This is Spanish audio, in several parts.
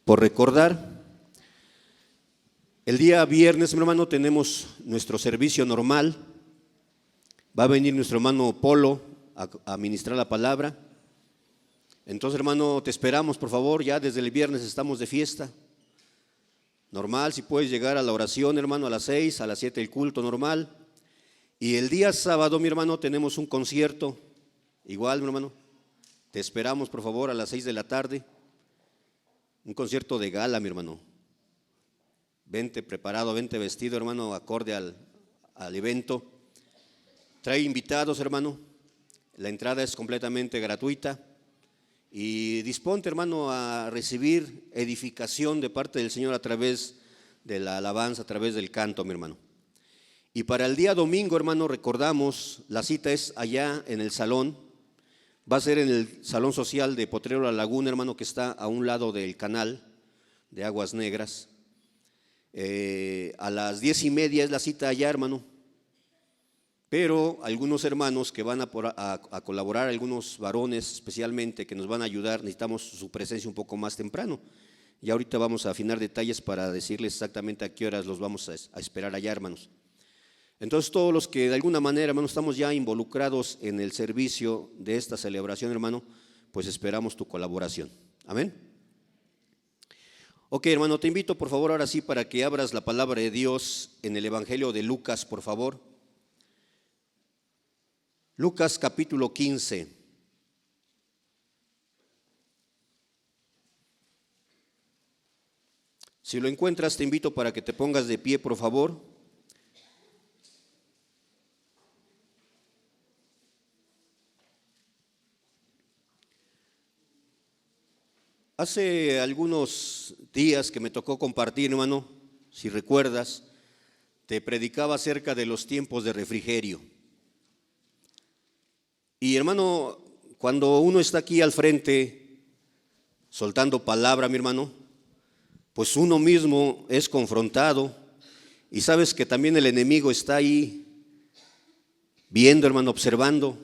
por recordar. El día viernes, mi hermano, tenemos nuestro servicio normal. Va a venir nuestro hermano Polo a ministrar la palabra. Entonces, hermano, te esperamos, por favor. Ya desde el viernes estamos de fiesta. Normal, si puedes llegar a la oración, hermano, a las 6, a las 7 el culto normal. Y el día sábado, mi hermano, tenemos un concierto. Igual, mi hermano, te esperamos, por favor, a las 6 de la tarde. Un concierto de gala, mi hermano. Vente preparado, vente vestido, hermano, acorde al evento. Trae invitados, hermano. La entrada es completamente gratuita. Y disponte, hermano, a recibir edificación de parte del Señor a través de la alabanza, a través del canto, mi hermano. Y para el día domingo, hermano, recordamos, la cita es allá en el salón. Va a ser en el Salón Social de Potrero La Laguna, hermano, que está a un lado del canal de Aguas Negras. A las 10:30 es la cita allá, hermano. Pero algunos hermanos que van a colaborar, algunos varones especialmente, que nos van a ayudar, necesitamos su presencia un poco más temprano. Y ahorita vamos a afinar detalles para decirles exactamente a qué horas los vamos a esperar allá, hermanos. Entonces, todos los que de alguna manera, hermano, estamos ya involucrados en el servicio de esta celebración, hermano, pues esperamos tu colaboración. Amén. Ok, hermano, te invito por favor ahora sí para que abras la palabra de Dios en el Evangelio de Lucas, por favor. Lucas capítulo 15. Si lo encuentras, te invito para que te pongas de pie, por favor. Hace algunos días que me tocó compartir, hermano, si recuerdas, te predicaba acerca de los tiempos de refrigerio. Y hermano, cuando uno está aquí al frente, soltando palabra, mi hermano, pues uno mismo es confrontado y sabes que también el enemigo está ahí viendo, hermano, observando.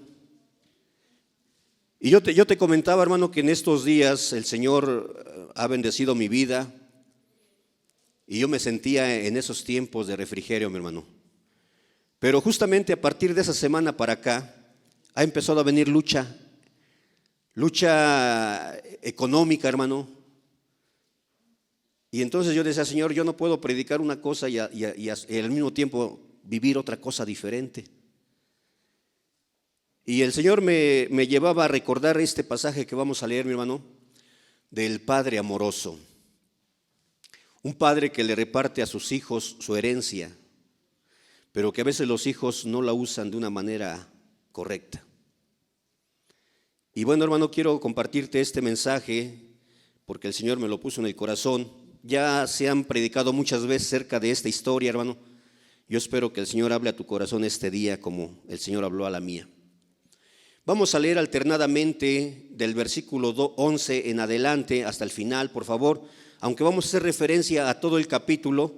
Y yo te comentaba, hermano, que en estos días el Señor ha bendecido mi vida y yo me sentía en esos tiempos de refrigerio, mi hermano. Pero justamente a partir de esa semana para acá ha empezado a venir lucha económica, hermano. Y entonces yo decía, Señor, yo no puedo predicar una cosa y al mismo tiempo vivir otra cosa diferente. Y el Señor me llevaba a recordar este pasaje que vamos a leer, mi hermano, del Padre amoroso. Un padre que le reparte a sus hijos su herencia, pero que a veces los hijos no la usan de una manera correcta. Y bueno, hermano, quiero compartirte este mensaje porque el Señor me lo puso en el corazón. Ya se han predicado muchas veces acerca de esta historia, hermano. Yo espero que el Señor hable a tu corazón este día como el Señor habló a la mía. Vamos a leer alternadamente del versículo 11 en adelante hasta el final, por favor, aunque vamos a hacer referencia a todo el capítulo,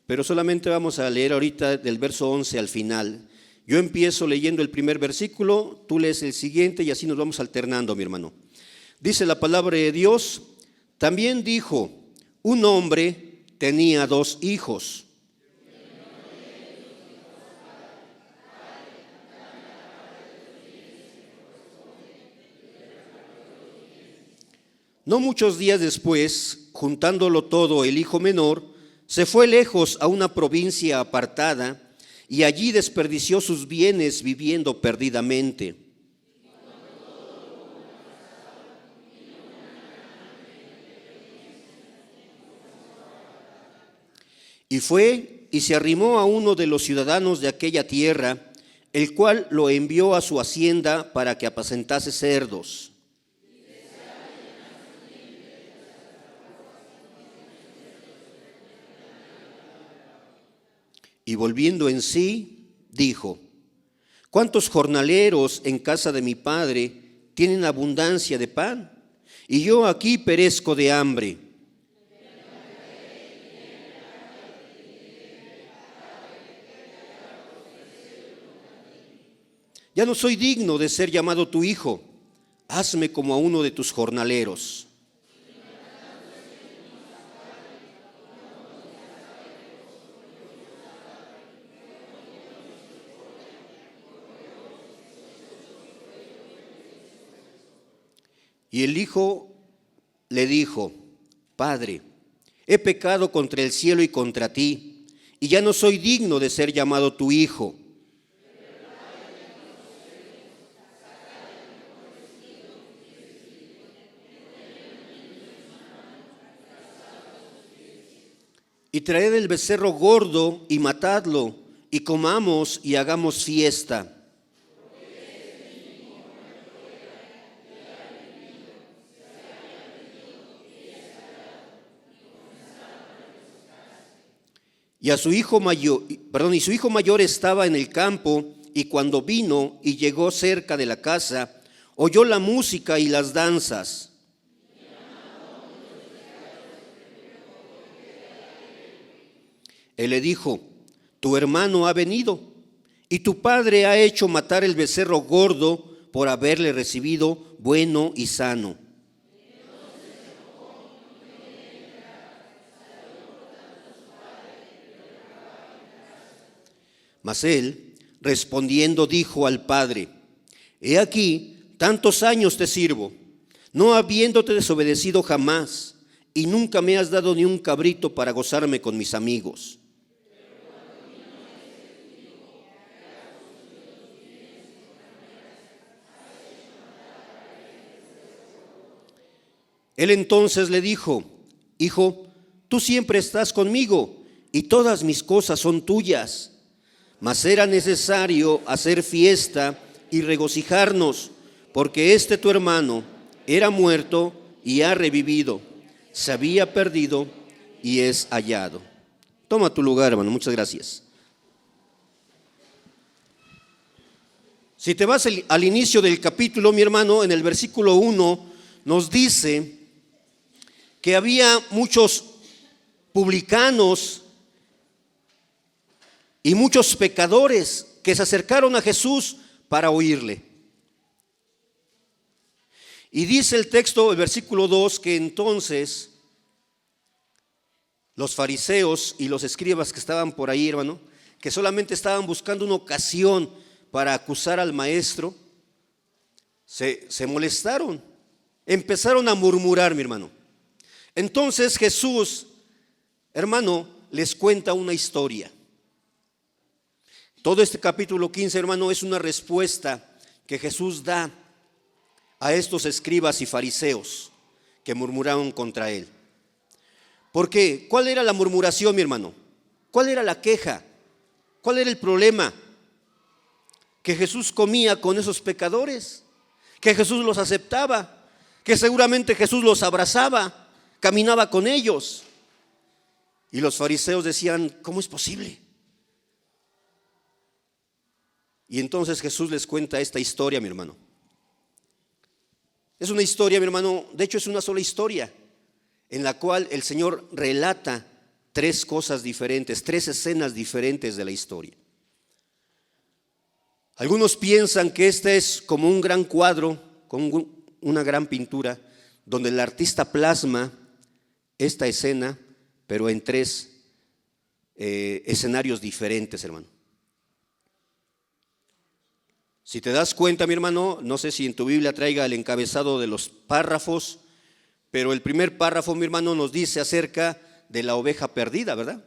pero solamente vamos a leer ahorita del verso 11 al final. Yo empiezo leyendo el primer versículo, tú lees el siguiente y así nos vamos alternando, mi hermano. Dice la palabra de Dios, también dijo, un hombre tenía 2 hijos. No muchos días después, juntándolo todo, el hijo menor se fue lejos a una provincia apartada y allí desperdició sus bienes viviendo perdidamente. Y fue y se arrimó a uno de los ciudadanos de aquella tierra, el cual lo envió a su hacienda para que apacentase cerdos. Y volviendo en sí, dijo, ¿cuántos jornaleros en casa de mi padre tienen abundancia de pan? Y yo aquí perezco de hambre. Ya no soy digno de ser llamado tu hijo. Hazme como a uno de tus jornaleros. Y el hijo le dijo: Padre, he pecado contra el cielo y contra ti, y ya no soy digno de ser llamado tu hijo. Y traed el becerro gordo y matadlo, y comamos y hagamos fiesta. Y su hijo mayor estaba en el campo, y cuando vino y llegó cerca de la casa, oyó la música y las danzas. Él le dijo: tu hermano ha venido, y tu padre ha hecho matar el becerro gordo por haberle recibido bueno y sano. Mas él, respondiendo, dijo al padre: he aquí, tantos años te sirvo, no habiéndote desobedecido jamás, y nunca me has dado ni un cabrito para gozarme con mis amigos. Él entonces le dijo: hijo, tú siempre estás conmigo, y todas mis cosas son tuyas. Mas era necesario hacer fiesta y regocijarnos, porque tu hermano era muerto y ha revivido, se había perdido y es hallado. Toma tu lugar, hermano, muchas gracias. Si te vas al inicio del capítulo, mi hermano, en el versículo 1 nos dice que había muchos publicanos y muchos pecadores que se acercaron a Jesús para oírle. Y dice el texto, el versículo 2, que entonces los fariseos y los escribas que estaban por ahí, hermano, que solamente estaban buscando una ocasión para acusar al maestro, se molestaron, empezaron a murmurar, mi hermano. Entonces Jesús, hermano, les cuenta una historia. Todo este capítulo 15, hermano, es una respuesta que Jesús da a estos escribas y fariseos que murmuraron contra él. ¿Por qué? ¿Cuál era la murmuración, mi hermano? ¿Cuál era la queja? ¿Cuál era el problema? Que Jesús comía con esos pecadores, que Jesús los aceptaba, que seguramente Jesús los abrazaba, caminaba con ellos. Y los fariseos decían: ¿cómo es posible? Y entonces Jesús les cuenta esta historia, mi hermano. Es una historia, mi hermano, de hecho es una sola historia, en la cual el Señor relata tres cosas diferentes, tres escenas diferentes de la historia. Algunos piensan que este es como un gran cuadro, como una gran pintura, donde el artista plasma esta escena, pero en tres escenarios diferentes, hermano. Si te das cuenta, mi hermano, no sé si en tu Biblia traiga el encabezado de los párrafos, pero el primer párrafo, mi hermano, nos dice acerca de la oveja perdida, ¿verdad?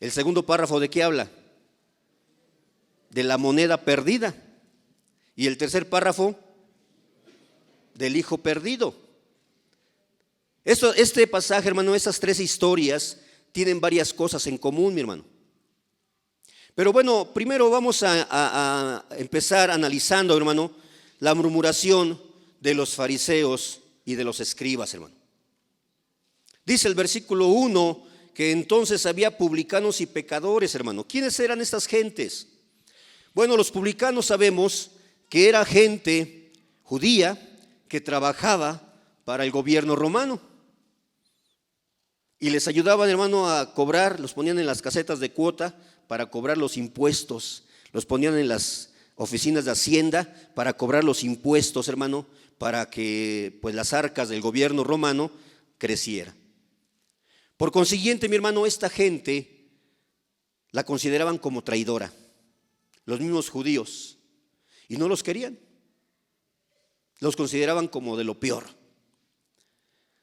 El segundo párrafo, ¿de qué habla? De la moneda perdida. Y el tercer párrafo, del hijo perdido. Este pasaje, hermano, esas tres historias tienen varias cosas en común, mi hermano. Pero bueno, primero vamos a empezar analizando, hermano, la murmuración de los fariseos y de los escribas, hermano. Dice el versículo 1 que entonces había publicanos y pecadores, hermano. ¿Quiénes eran estas gentes? Bueno, los publicanos sabemos que era gente judía que trabajaba para el gobierno romano. Y les ayudaban, hermano, a cobrar, los ponían en las casetas de cuota para cobrar los impuestos, los ponían en las oficinas de Hacienda para cobrar los impuestos, hermano, para que pues las arcas del gobierno romano crecieran. Por consiguiente, mi hermano, esta gente la consideraban como traidora, los mismos judíos, y no los querían. Los consideraban como de lo peor.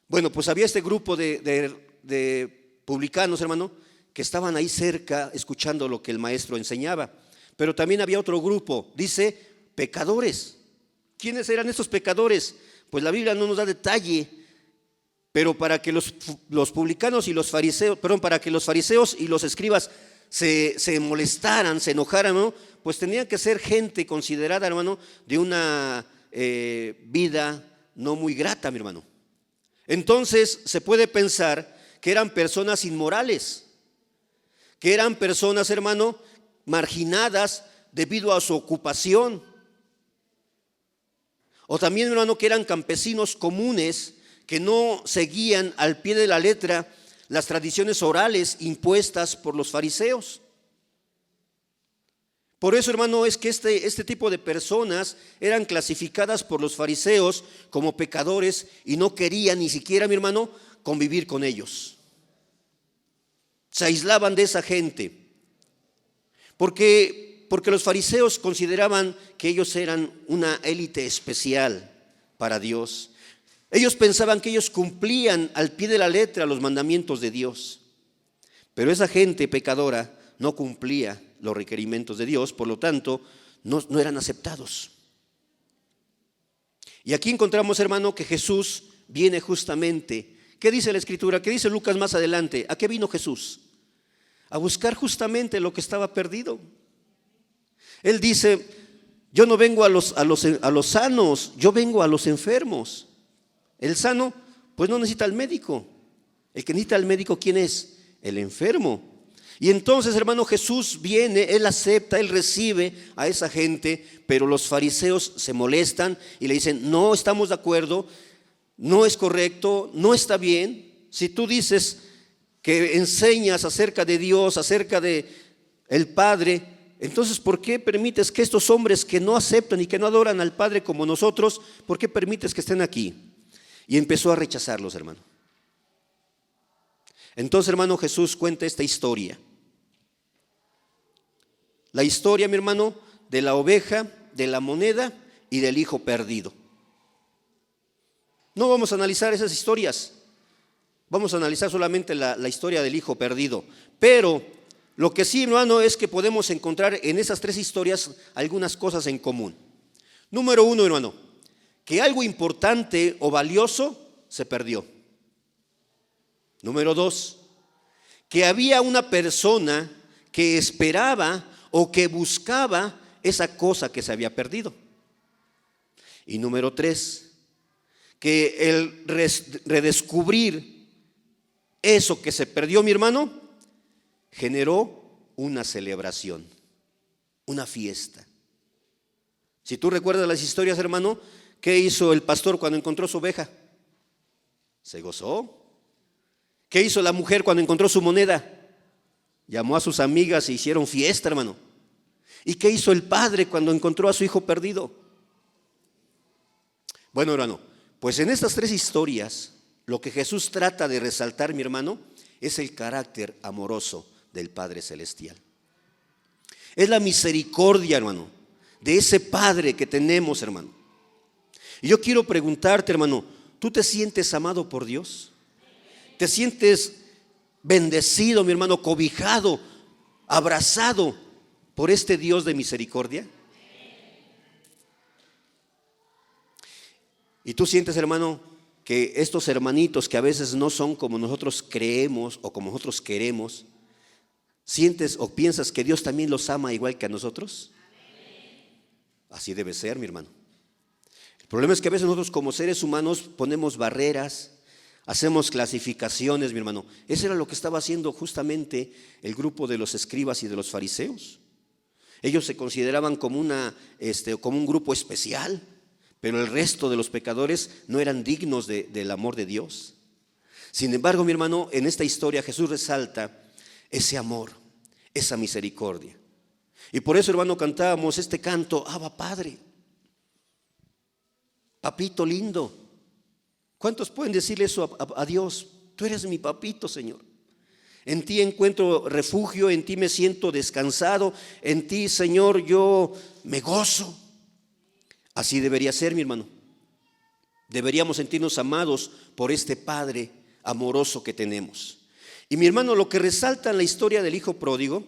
Bueno, pues había este grupo de publicanos, hermano, que estaban ahí cerca escuchando lo que el maestro enseñaba. Pero también había otro grupo, dice, pecadores. ¿Quiénes eran estos pecadores? Pues la Biblia no nos da detalle, pero para que los publicanos y los fariseos, para que los fariseos y los escribas se molestaran, se enojaran, ¿no? Pues tenían que ser gente considerada, hermano, de una vida no muy grata, mi hermano. Entonces se puede pensar que eran personas inmorales, que eran personas, hermano, marginadas debido a su ocupación. O también, hermano, que eran campesinos comunes que no seguían al pie de la letra las tradiciones orales impuestas por los fariseos. Por eso, hermano, es que este tipo de personas eran clasificadas por los fariseos como pecadores y no querían ni siquiera, mi hermano, convivir con ellos. Se aislaban de esa gente. Porque los fariseos consideraban que ellos eran una élite especial para Dios. Ellos pensaban que ellos cumplían al pie de la letra los mandamientos de Dios. Pero esa gente pecadora no cumplía los requerimientos de Dios, por lo tanto, no eran aceptados. Y aquí encontramos, hermano, que Jesús viene justamente. ¿Qué dice la Escritura? ¿Qué dice Lucas más adelante? ¿A qué vino Jesús? A buscar justamente lo que estaba perdido. Él dice, yo no vengo a los sanos, yo vengo a los enfermos. El sano, pues no necesita al médico. El que necesita al médico, ¿quién es? El enfermo. Y entonces, hermano, Jesús viene, Él acepta, Él recibe a esa gente, pero los fariseos se molestan y le dicen, no estamos de acuerdo, no es correcto, no está bien. Si tú dices que enseñas acerca de Dios, acerca de el Padre, entonces ¿por qué permites que estos hombres que no aceptan y que no adoran al Padre como nosotros, por qué permites que estén aquí? Y empezó a rechazarlos, hermano. Entonces, hermano, Jesús cuenta esta historia. La historia, mi hermano, de la oveja, de la moneda y del hijo perdido. No vamos a analizar esas historias. Vamos a analizar solamente la historia del hijo perdido. Pero lo que sí, hermano, es que podemos encontrar en esas tres historias algunas cosas en común. Número uno, hermano, que algo importante o valioso se perdió. Número dos, que había una persona que esperaba o que buscaba esa cosa que se había perdido. Y número tres, que el redescubrir eso que se perdió, mi hermano, generó una celebración, una fiesta. Si tú recuerdas las historias, hermano, ¿qué hizo el pastor cuando encontró su oveja? Se gozó. ¿Qué hizo la mujer cuando encontró su moneda? Llamó a sus amigas e hicieron fiesta, hermano. ¿Y qué hizo el padre cuando encontró a su hijo perdido? Bueno, hermano, pues en estas tres historias, lo que Jesús trata de resaltar, mi hermano, es el carácter amoroso del Padre Celestial. Es la misericordia, hermano, de ese Padre que tenemos, hermano. Y yo quiero preguntarte, hermano, ¿tú te sientes amado por Dios? ¿Te sientes bendecido, mi hermano, cobijado, abrazado por este Dios de misericordia? Y tú sientes, hermano, que estos hermanitos que a veces no son como nosotros creemos o como nosotros queremos, ¿sientes o piensas que Dios también los ama igual que a nosotros? Así debe ser, mi hermano. El problema es que a veces nosotros como seres humanos ponemos barreras, hacemos clasificaciones, mi hermano. Eso era lo que estaba haciendo justamente el grupo de los escribas y de los fariseos. Ellos se consideraban como un grupo especial, pero el resto de los pecadores no eran dignos del amor de Dios. Sin embargo, mi hermano, en esta historia Jesús resalta ese amor, esa misericordia. Y por eso, hermano, cantábamos este canto, Abba Padre, papito lindo. ¿Cuántos pueden decirle eso a Dios? Tú eres mi papito, Señor. En ti encuentro refugio, en ti me siento descansado, en ti, Señor, yo me gozo. Así debería ser, mi hermano. Deberíamos sentirnos amados por este Padre amoroso que tenemos. Y mi hermano, lo que resalta en la historia del hijo pródigo,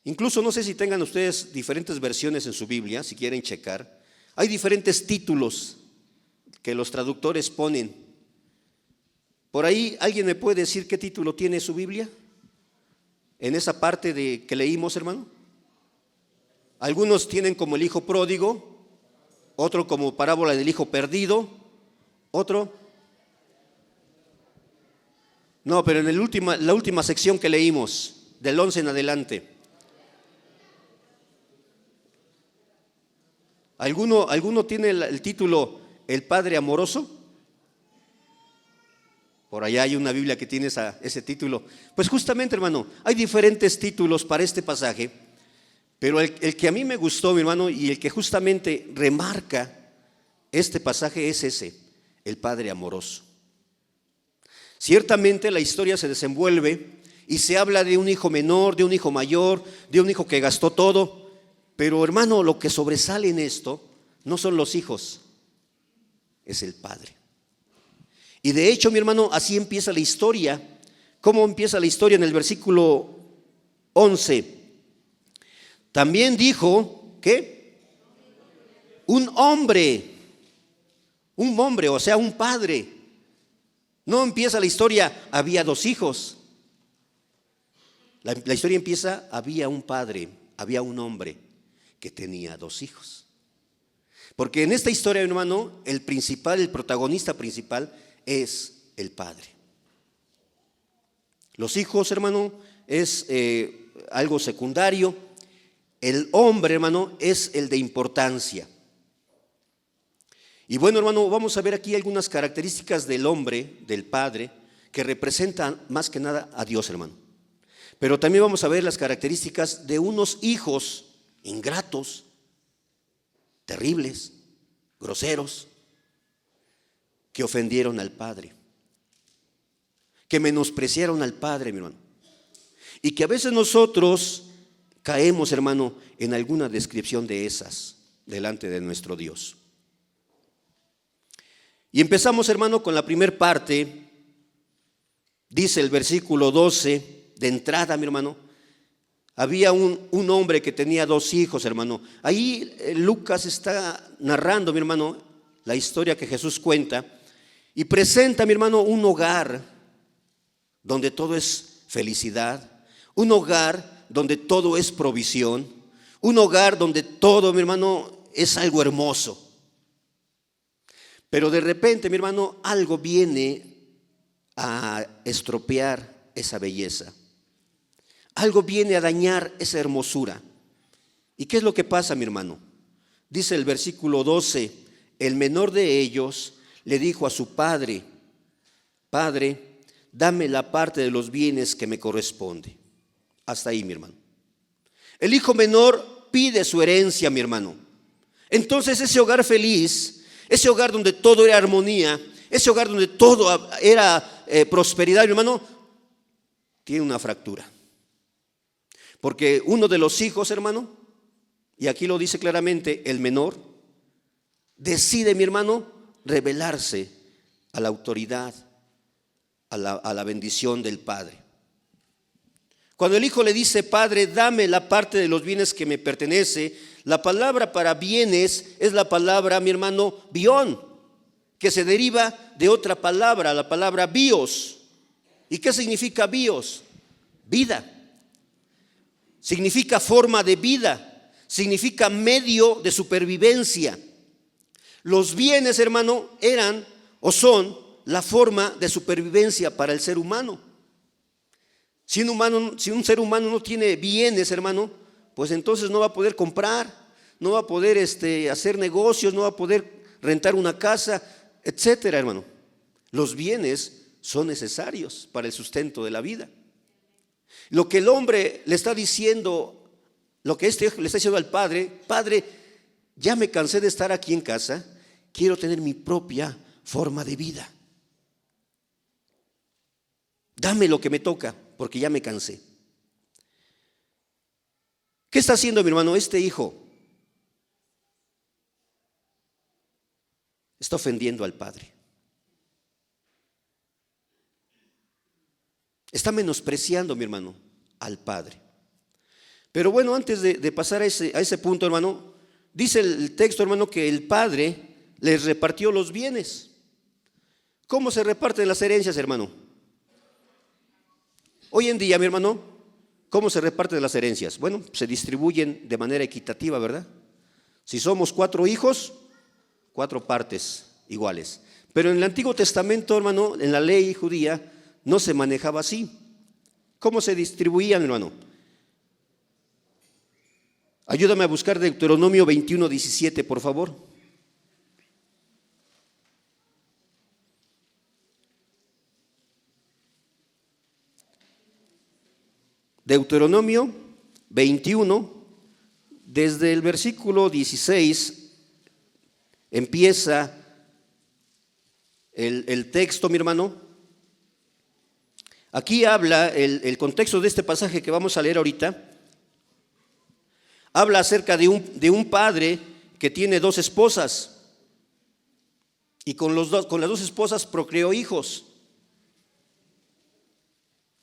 incluso no sé si tengan ustedes diferentes versiones en su Biblia, si quieren checar, hay diferentes títulos que los traductores ponen. Por ahí, ¿alguien me puede decir qué título tiene su Biblia? En esa parte que leímos, hermano. Algunos tienen como el hijo pródigo, otro como parábola del hijo perdido, otro. No, pero en la última sección que leímos, del 11 en adelante. ¿Alguno tiene el título El Padre Amoroso? Por allá hay una Biblia que tiene ese título. Pues justamente, hermano, hay diferentes títulos para este pasaje, pero el que a mí me gustó, mi hermano, y el que justamente remarca este pasaje es ese, el Padre Amoroso. Ciertamente la historia se desenvuelve y se habla de un hijo menor, de un hijo mayor, de un hijo que gastó todo, pero hermano, lo que sobresale en esto no son los hijos, es el Padre. Y de hecho, mi hermano, así empieza la historia. ¿Cómo empieza la historia? En el versículo 11. También dijo, ¿qué? Un hombre, o sea, un padre. No empieza la historia, había dos hijos. La historia empieza, había un padre, había un hombre que tenía dos hijos. Porque en esta historia, hermano, el protagonista principal es el padre. Los hijos, hermano, es algo secundario. El hombre, hermano, es el de importancia. Y bueno, hermano, vamos a ver aquí algunas características del hombre, del padre, que representan más que nada a Dios, hermano. Pero también vamos a ver las características de unos hijos ingratos, terribles, groseros, que ofendieron al Padre, que menospreciaron al Padre, mi hermano. Y que a veces nosotros caemos, hermano, en alguna descripción de esas delante de nuestro Dios. Y empezamos, hermano, con la primera parte. Dice el versículo 12, de entrada, mi hermano, había un hombre que tenía dos hijos, hermano. Ahí Lucas está narrando, mi hermano, la historia que Jesús cuenta y presenta, mi hermano, un hogar donde todo es felicidad, un hogar donde todo es provisión, un hogar donde todo, mi hermano, es algo hermoso. Pero de repente, mi hermano, algo viene a estropear esa belleza. Algo viene a dañar esa hermosura. ¿Y qué es lo que pasa, mi hermano? Dice el versículo 12, el menor de ellos le dijo a su padre, Padre, dame la parte de los bienes que me corresponde. Hasta ahí, mi hermano. El hijo menor pide su herencia, mi hermano. Entonces ese hogar feliz, ese hogar donde todo era armonía, ese hogar donde todo era prosperidad, mi hermano, tiene una fractura. Porque uno de los hijos, hermano, y aquí lo dice claramente, el menor, decide, mi hermano, rebelarse a la autoridad, a la bendición del padre. Cuando el hijo le dice, Padre, dame la parte de los bienes que me pertenece, la palabra para bienes es la palabra, mi hermano, bión, que se deriva de otra palabra, la palabra bios. ¿Y qué significa bios? Vida. Significa forma de vida, significa medio de supervivencia. Los bienes, hermano, eran o son la forma de supervivencia para el ser humano. Si un ser humano no tiene bienes, hermano, pues entonces no va a poder comprar, no va a poder hacer negocios, no va a poder rentar una casa, etcétera, hermano. Los bienes son necesarios para el sustento de la vida. Lo que el hombre le está diciendo, lo que este hijo le está diciendo al padre, Padre, ya me cansé de estar aquí en casa, quiero tener mi propia forma de vida. Dame lo que me toca, porque ya me cansé. ¿Qué está haciendo, mi hermano, este hijo? está ofendiendo al Padre. Está menospreciando, mi hermano, al Padre. Pero bueno, antes de pasar a ese punto, hermano, dice el texto, hermano, que el Padre les repartió los bienes. ¿Cómo se reparten las herencias, hermano? Hoy en día, mi hermano, ¿cómo se reparten las herencias? Bueno, se distribuyen de manera equitativa, ¿verdad? Si somos 4 hijos, 4 partes iguales. Pero en el Antiguo Testamento, hermano, en la ley judía, no se manejaba así. ¿Cómo se distribuían, hermano? Ayúdame a buscar Deuteronomio 21:17, por favor. Deuteronomio 21, desde el versículo 16, empieza el texto, mi hermano. Aquí habla el contexto de este pasaje que vamos a leer ahorita. Habla acerca de un padre que tiene 2 esposas y con las 2 esposas procreó hijos.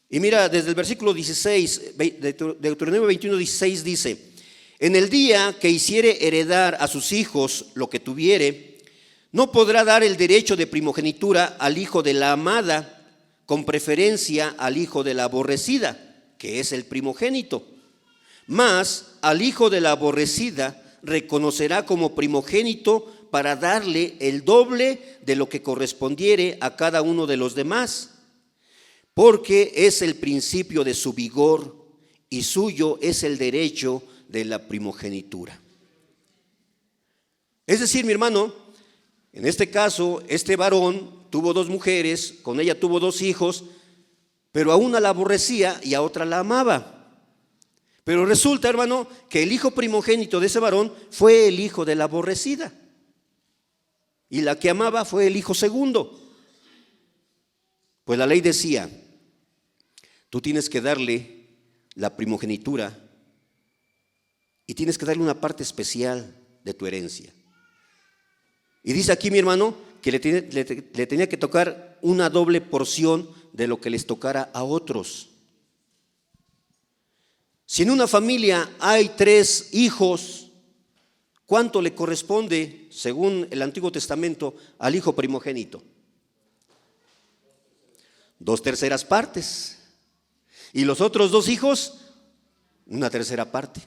Y mira, desde el versículo 16, Deuteronomio 21:16 dice: en el día que hiciere heredar a sus hijos lo que tuviere, no podrá dar el derecho de primogenitura al hijo de la amada, con preferencia al hijo de la aborrecida, que es el primogénito. Mas al hijo de la aborrecida reconocerá como primogénito para darle el doble de lo que correspondiere a cada uno de los demás, porque es el principio de su vigor y suyo es el derecho de la primogenitura. Es decir, mi hermano, en este caso, este varón tuvo 2 mujeres, con ella tuvo 2 hijos, pero a una la aborrecía y a otra la amaba. Pero resulta, hermano, que el hijo primogénito de ese varón fue el hijo de la aborrecida, y la que amaba fue el hijo segundo. Pues la ley decía: tú tienes que darle la primogenitura y tienes que darle una parte especial de tu herencia. Y dice aquí, mi hermano, que le tenía que tocar una doble porción de lo que les tocara a otros. Si en una familia hay 3 hijos, ¿cuánto le corresponde, según el Antiguo Testamento, al hijo primogénito? 2/3 partes. Y los otros 2 hijos, 1/3 parte.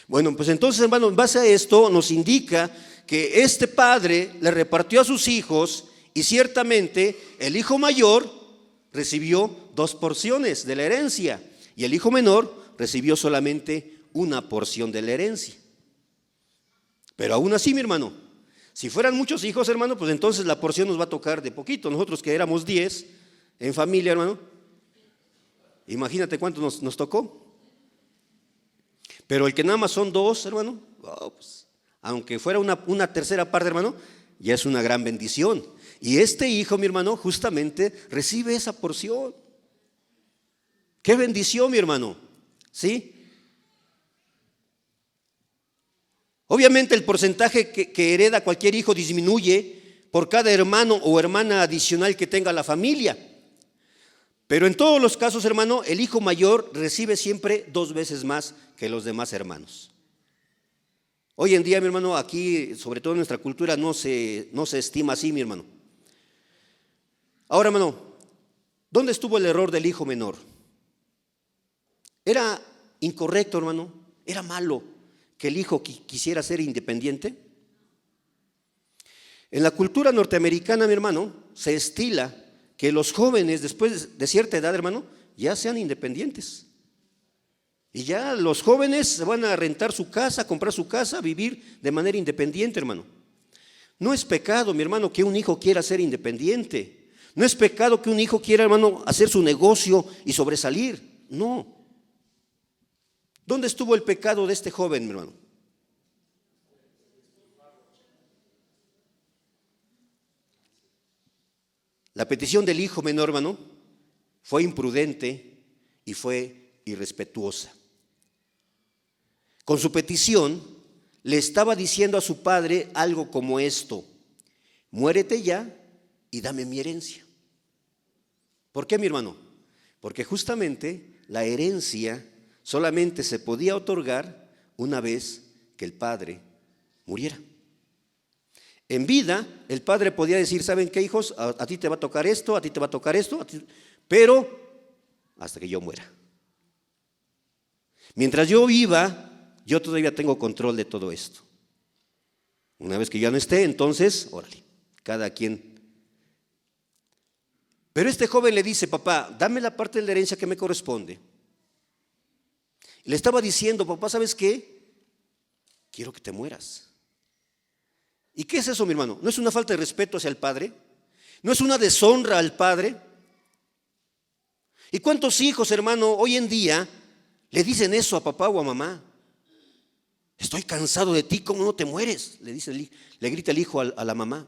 Bueno, pues entonces, hermano, en base a esto nos indica que este padre le repartió a sus hijos y ciertamente el hijo mayor recibió 2 porciones de la herencia y el hijo menor recibió solamente 1 porción de la herencia. Pero aún así, mi hermano, si fueran muchos hijos, hermano, pues entonces la porción nos va a tocar de poquito. Nosotros que éramos 10 en familia, hermano, imagínate cuánto nos tocó. Pero el que nada más son 2, hermano, pues, aunque fuera una 1/3 parte, hermano, ya es una gran bendición. Y este hijo, mi hermano, justamente recibe esa porción. ¡Qué bendición, mi hermano! ¿Sí? Obviamente el porcentaje que hereda cualquier hijo disminuye por cada hermano o hermana adicional que tenga la familia. Pero en todos los casos, hermano, el hijo mayor recibe siempre 2 veces más que los demás hermanos. Hoy en día, mi hermano, aquí, sobre todo en nuestra cultura, no se estima así, mi hermano. Ahora, hermano, ¿dónde estuvo el error del hijo menor? ¿Era incorrecto, hermano? ¿Era malo que el hijo quisiera ser independiente? En la cultura norteamericana, mi hermano, se estila que los jóvenes después de cierta edad, hermano, ya sean independientes. Y ya los jóvenes se van a rentar su casa, comprar su casa, vivir de manera independiente, hermano. No es pecado, mi hermano, que un hijo quiera ser independiente. No es pecado que un hijo quiera, hermano, hacer su negocio y sobresalir. No. ¿Dónde estuvo el pecado de este joven, mi hermano? La petición del hijo menor, hermano, fue imprudente y fue irrespetuosa. Con su petición le estaba diciendo a su padre algo como esto: muérete ya y dame mi herencia. ¿Por qué, mi hermano? Porque justamente la herencia solamente se podía otorgar una vez que el padre muriera. En vida, el padre podía decir, ¿saben qué, hijos? A ti te va a tocar esto, a ti te va a tocar esto, pero hasta que yo muera. Mientras yo viva, yo todavía tengo control de todo esto. Una vez que ya no esté, entonces, órale, cada quien. Pero este joven le dice, papá, dame la parte de la herencia que me corresponde. Le estaba diciendo, papá, ¿sabes qué? Quiero que te mueras. ¿Y qué es eso, mi hermano? ¿No es una falta de respeto hacia el padre? ¿No es una deshonra al padre? ¿Y cuántos hijos, hermano, hoy en día le dicen eso a papá o a mamá? Estoy cansado de ti, ¿cómo no te mueres? Le grita el hijo a la mamá.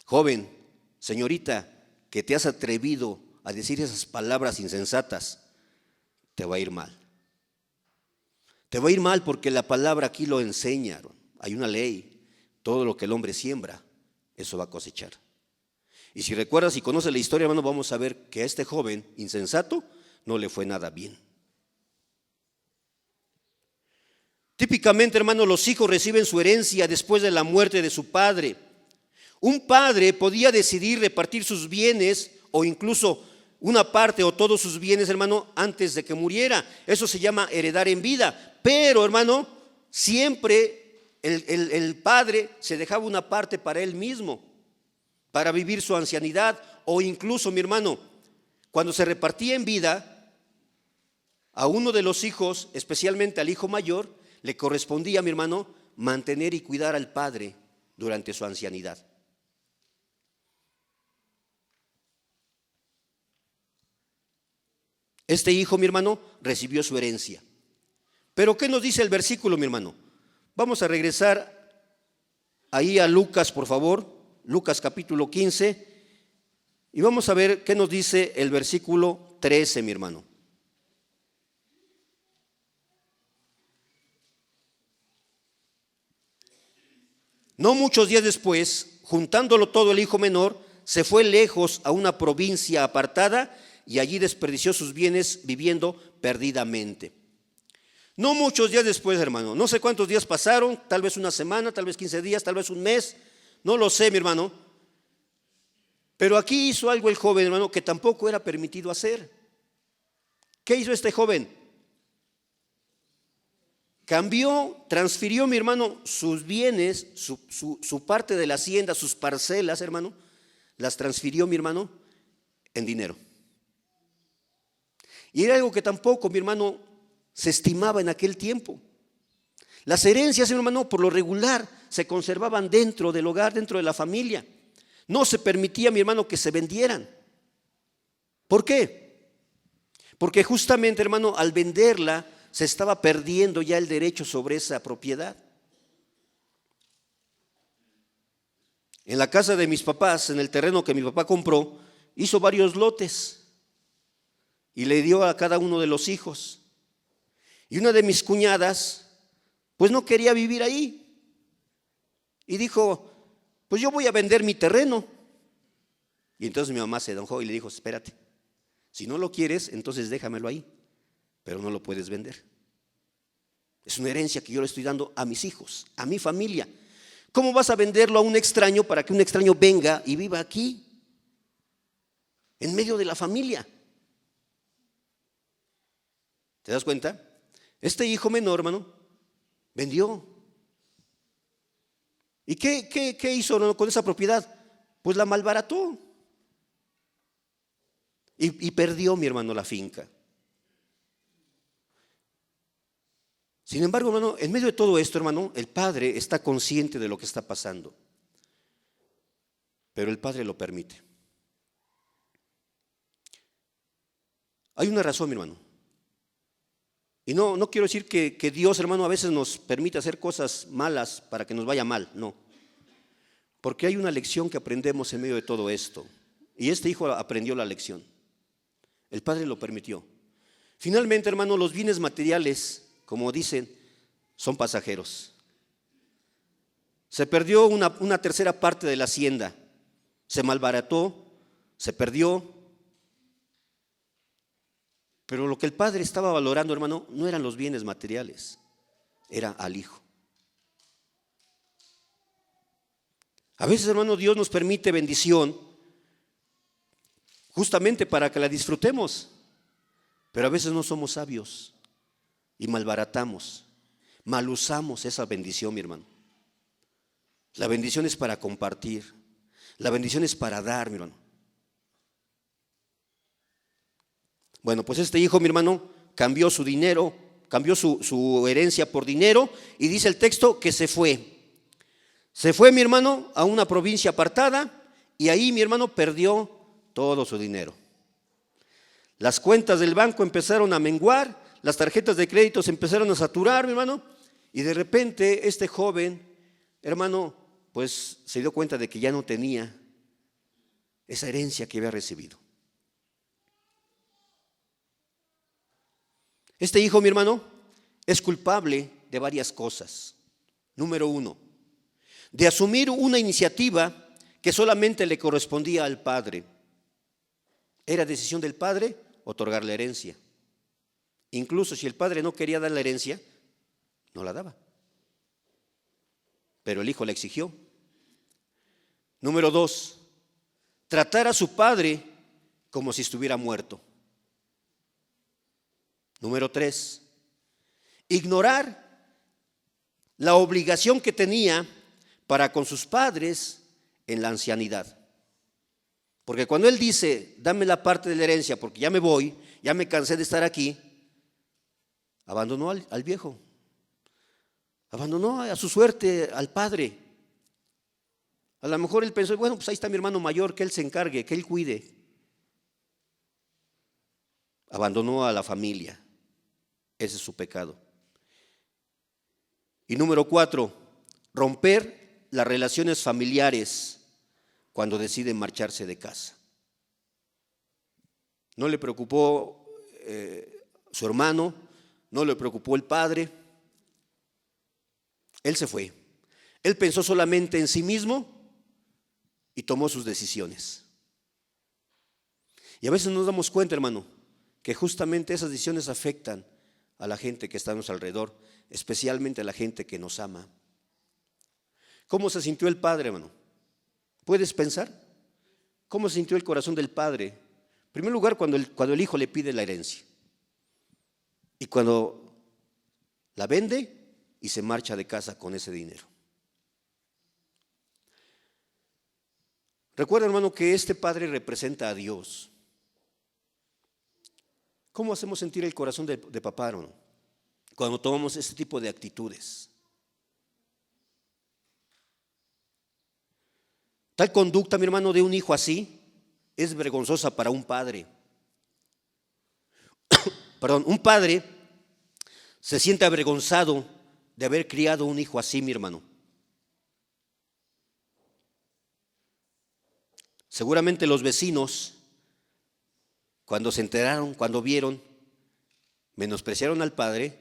Joven, señorita, que te has atrevido a decir esas palabras insensatas, te va a ir mal. Te va a ir mal porque la palabra aquí lo enseña. Hay una ley, todo lo que el hombre siembra, eso va a cosechar. Y si recuerdas y conoces la historia, hermano, vamos a ver que a este joven insensato no le fue nada bien. Típicamente, hermano, los hijos reciben su herencia después de la muerte de su padre. Un padre podía decidir repartir sus bienes o incluso una parte o todos sus bienes, hermano, antes de que muriera. Eso se llama heredar en vida. Pero, hermano, siempre el padre se dejaba una parte para él mismo, para vivir su ancianidad. O incluso, mi hermano, cuando se repartía en vida, a uno de los hijos, especialmente al hijo mayor, le correspondía, mi hermano, mantener y cuidar al padre durante su ancianidad. Este hijo, mi hermano, recibió su herencia. Pero ¿qué nos dice el versículo, mi hermano? Vamos a regresar ahí a Lucas, por favor, Lucas capítulo 15, y vamos a ver qué nos dice el versículo 13, mi hermano. No muchos días después, juntándolo todo, el hijo menor se fue lejos a una provincia apartada y allí desperdició sus bienes viviendo perdidamente. No muchos días después, hermano, no sé cuántos días pasaron, tal vez una semana, tal vez 15 días, tal vez un mes, no lo sé, mi hermano. Pero aquí hizo algo el joven, hermano, que tampoco era permitido hacer. ¿Qué hizo este joven? Cambió, transfirió, mi hermano, sus bienes, su parte de la hacienda, sus parcelas, hermano, las transfirió, mi hermano, en dinero. Y era algo que tampoco, mi hermano, se estimaba en aquel tiempo. Las herencias, mi hermano, por lo regular se conservaban dentro del hogar, dentro de la familia. No se permitía, mi hermano, que se vendieran. ¿Por qué? Porque justamente, hermano, al venderla se estaba perdiendo ya el derecho sobre esa propiedad. En la casa de mis papás, en el terreno que mi papá compró, hizo varios lotes y le dio a cada uno de los hijos. Y una de mis cuñadas, pues no quería vivir ahí. Y dijo, pues yo voy a vender mi terreno. Y entonces mi mamá se enojó y le dijo, espérate, si no lo quieres, entonces déjamelo ahí, pero no lo puedes vender. Es una herencia que yo le estoy dando a mis hijos, a mi familia. ¿Cómo vas a venderlo a un extraño para que un extraño venga y viva aquí, en medio de la familia? ¿Te das cuenta? Este hijo menor, hermano, vendió. ¿Y qué hizo, hermano, con esa propiedad? Pues la malbarató. Y perdió, mi hermano, la finca. Sin embargo, hermano, en medio de todo esto, hermano, el padre está consciente de lo que está pasando. Pero el padre lo permite. Hay una razón, mi hermano. Y no quiero decir que Dios, hermano, a veces nos permite hacer cosas malas para que nos vaya mal, no. Porque hay una lección que aprendemos en medio de todo esto. Y este hijo aprendió la lección. El padre lo permitió. Finalmente, hermano, los bienes materiales, como dicen, son pasajeros. Se perdió una tercera parte de la hacienda, se malbarató, se perdió. Pero lo que el padre estaba valorando, hermano, no eran los bienes materiales, era al hijo. A veces, hermano, Dios nos permite bendición justamente para que la disfrutemos, pero a veces no somos sabios y malbaratamos, mal usamos esa bendición, mi hermano. La bendición es para compartir, la bendición es para dar, mi hermano. Bueno, pues este hijo, mi hermano, cambió su dinero, cambió su herencia por dinero, y dice el texto que se fue. Se fue, mi hermano, a una provincia apartada, y ahí, mi hermano, perdió todo su dinero. Las cuentas del banco empezaron a menguar, las tarjetas de crédito se empezaron a saturar, mi hermano, y de repente este joven, hermano, pues se dio cuenta de que ya no tenía esa herencia que había recibido. Este hijo, mi hermano, es culpable de varias cosas. Número 1, de asumir una iniciativa que solamente le correspondía al padre. Era decisión del padre otorgar la herencia. Incluso si el padre no quería dar la herencia, no la daba. Pero el hijo la exigió. Número 2, tratar a su padre como si estuviera muerto. Número 3, ignorar la obligación que tenía para con sus padres en la ancianidad. Porque cuando él dice, dame la parte de la herencia porque ya me voy, ya me cansé de estar aquí, abandonó al viejo, abandonó a su suerte al padre. A lo mejor él pensó, bueno, pues ahí está mi hermano mayor, que él se encargue, que él cuide. Abandonó a la familia. Ese es su pecado. Y número 4, romper las relaciones familiares cuando decide marcharse de casa. No le preocupó su hermano, no le preocupó el padre. Él se fue. Él pensó solamente en sí mismo y tomó sus decisiones. Y a veces nos damos cuenta, hermano, que justamente esas decisiones afectan a la gente que está a nuestro alrededor, especialmente a la gente que nos ama. ¿Cómo se sintió el padre, hermano? ¿Puedes pensar? ¿Cómo se sintió el corazón del padre? En primer lugar, cuando el hijo le pide la herencia. Y cuando la vende y se marcha de casa con ese dinero. Recuerda, hermano, que este padre representa a Dios. ¿Cómo hacemos sentir el corazón de papá, hermano, cuando tomamos este tipo de actitudes? Tal conducta, mi hermano, de un hijo así es vergonzosa para un padre. Perdón, un padre se siente avergonzado de haber criado un hijo así, mi hermano. Seguramente los vecinos, cuando se enteraron, cuando vieron, menospreciaron al padre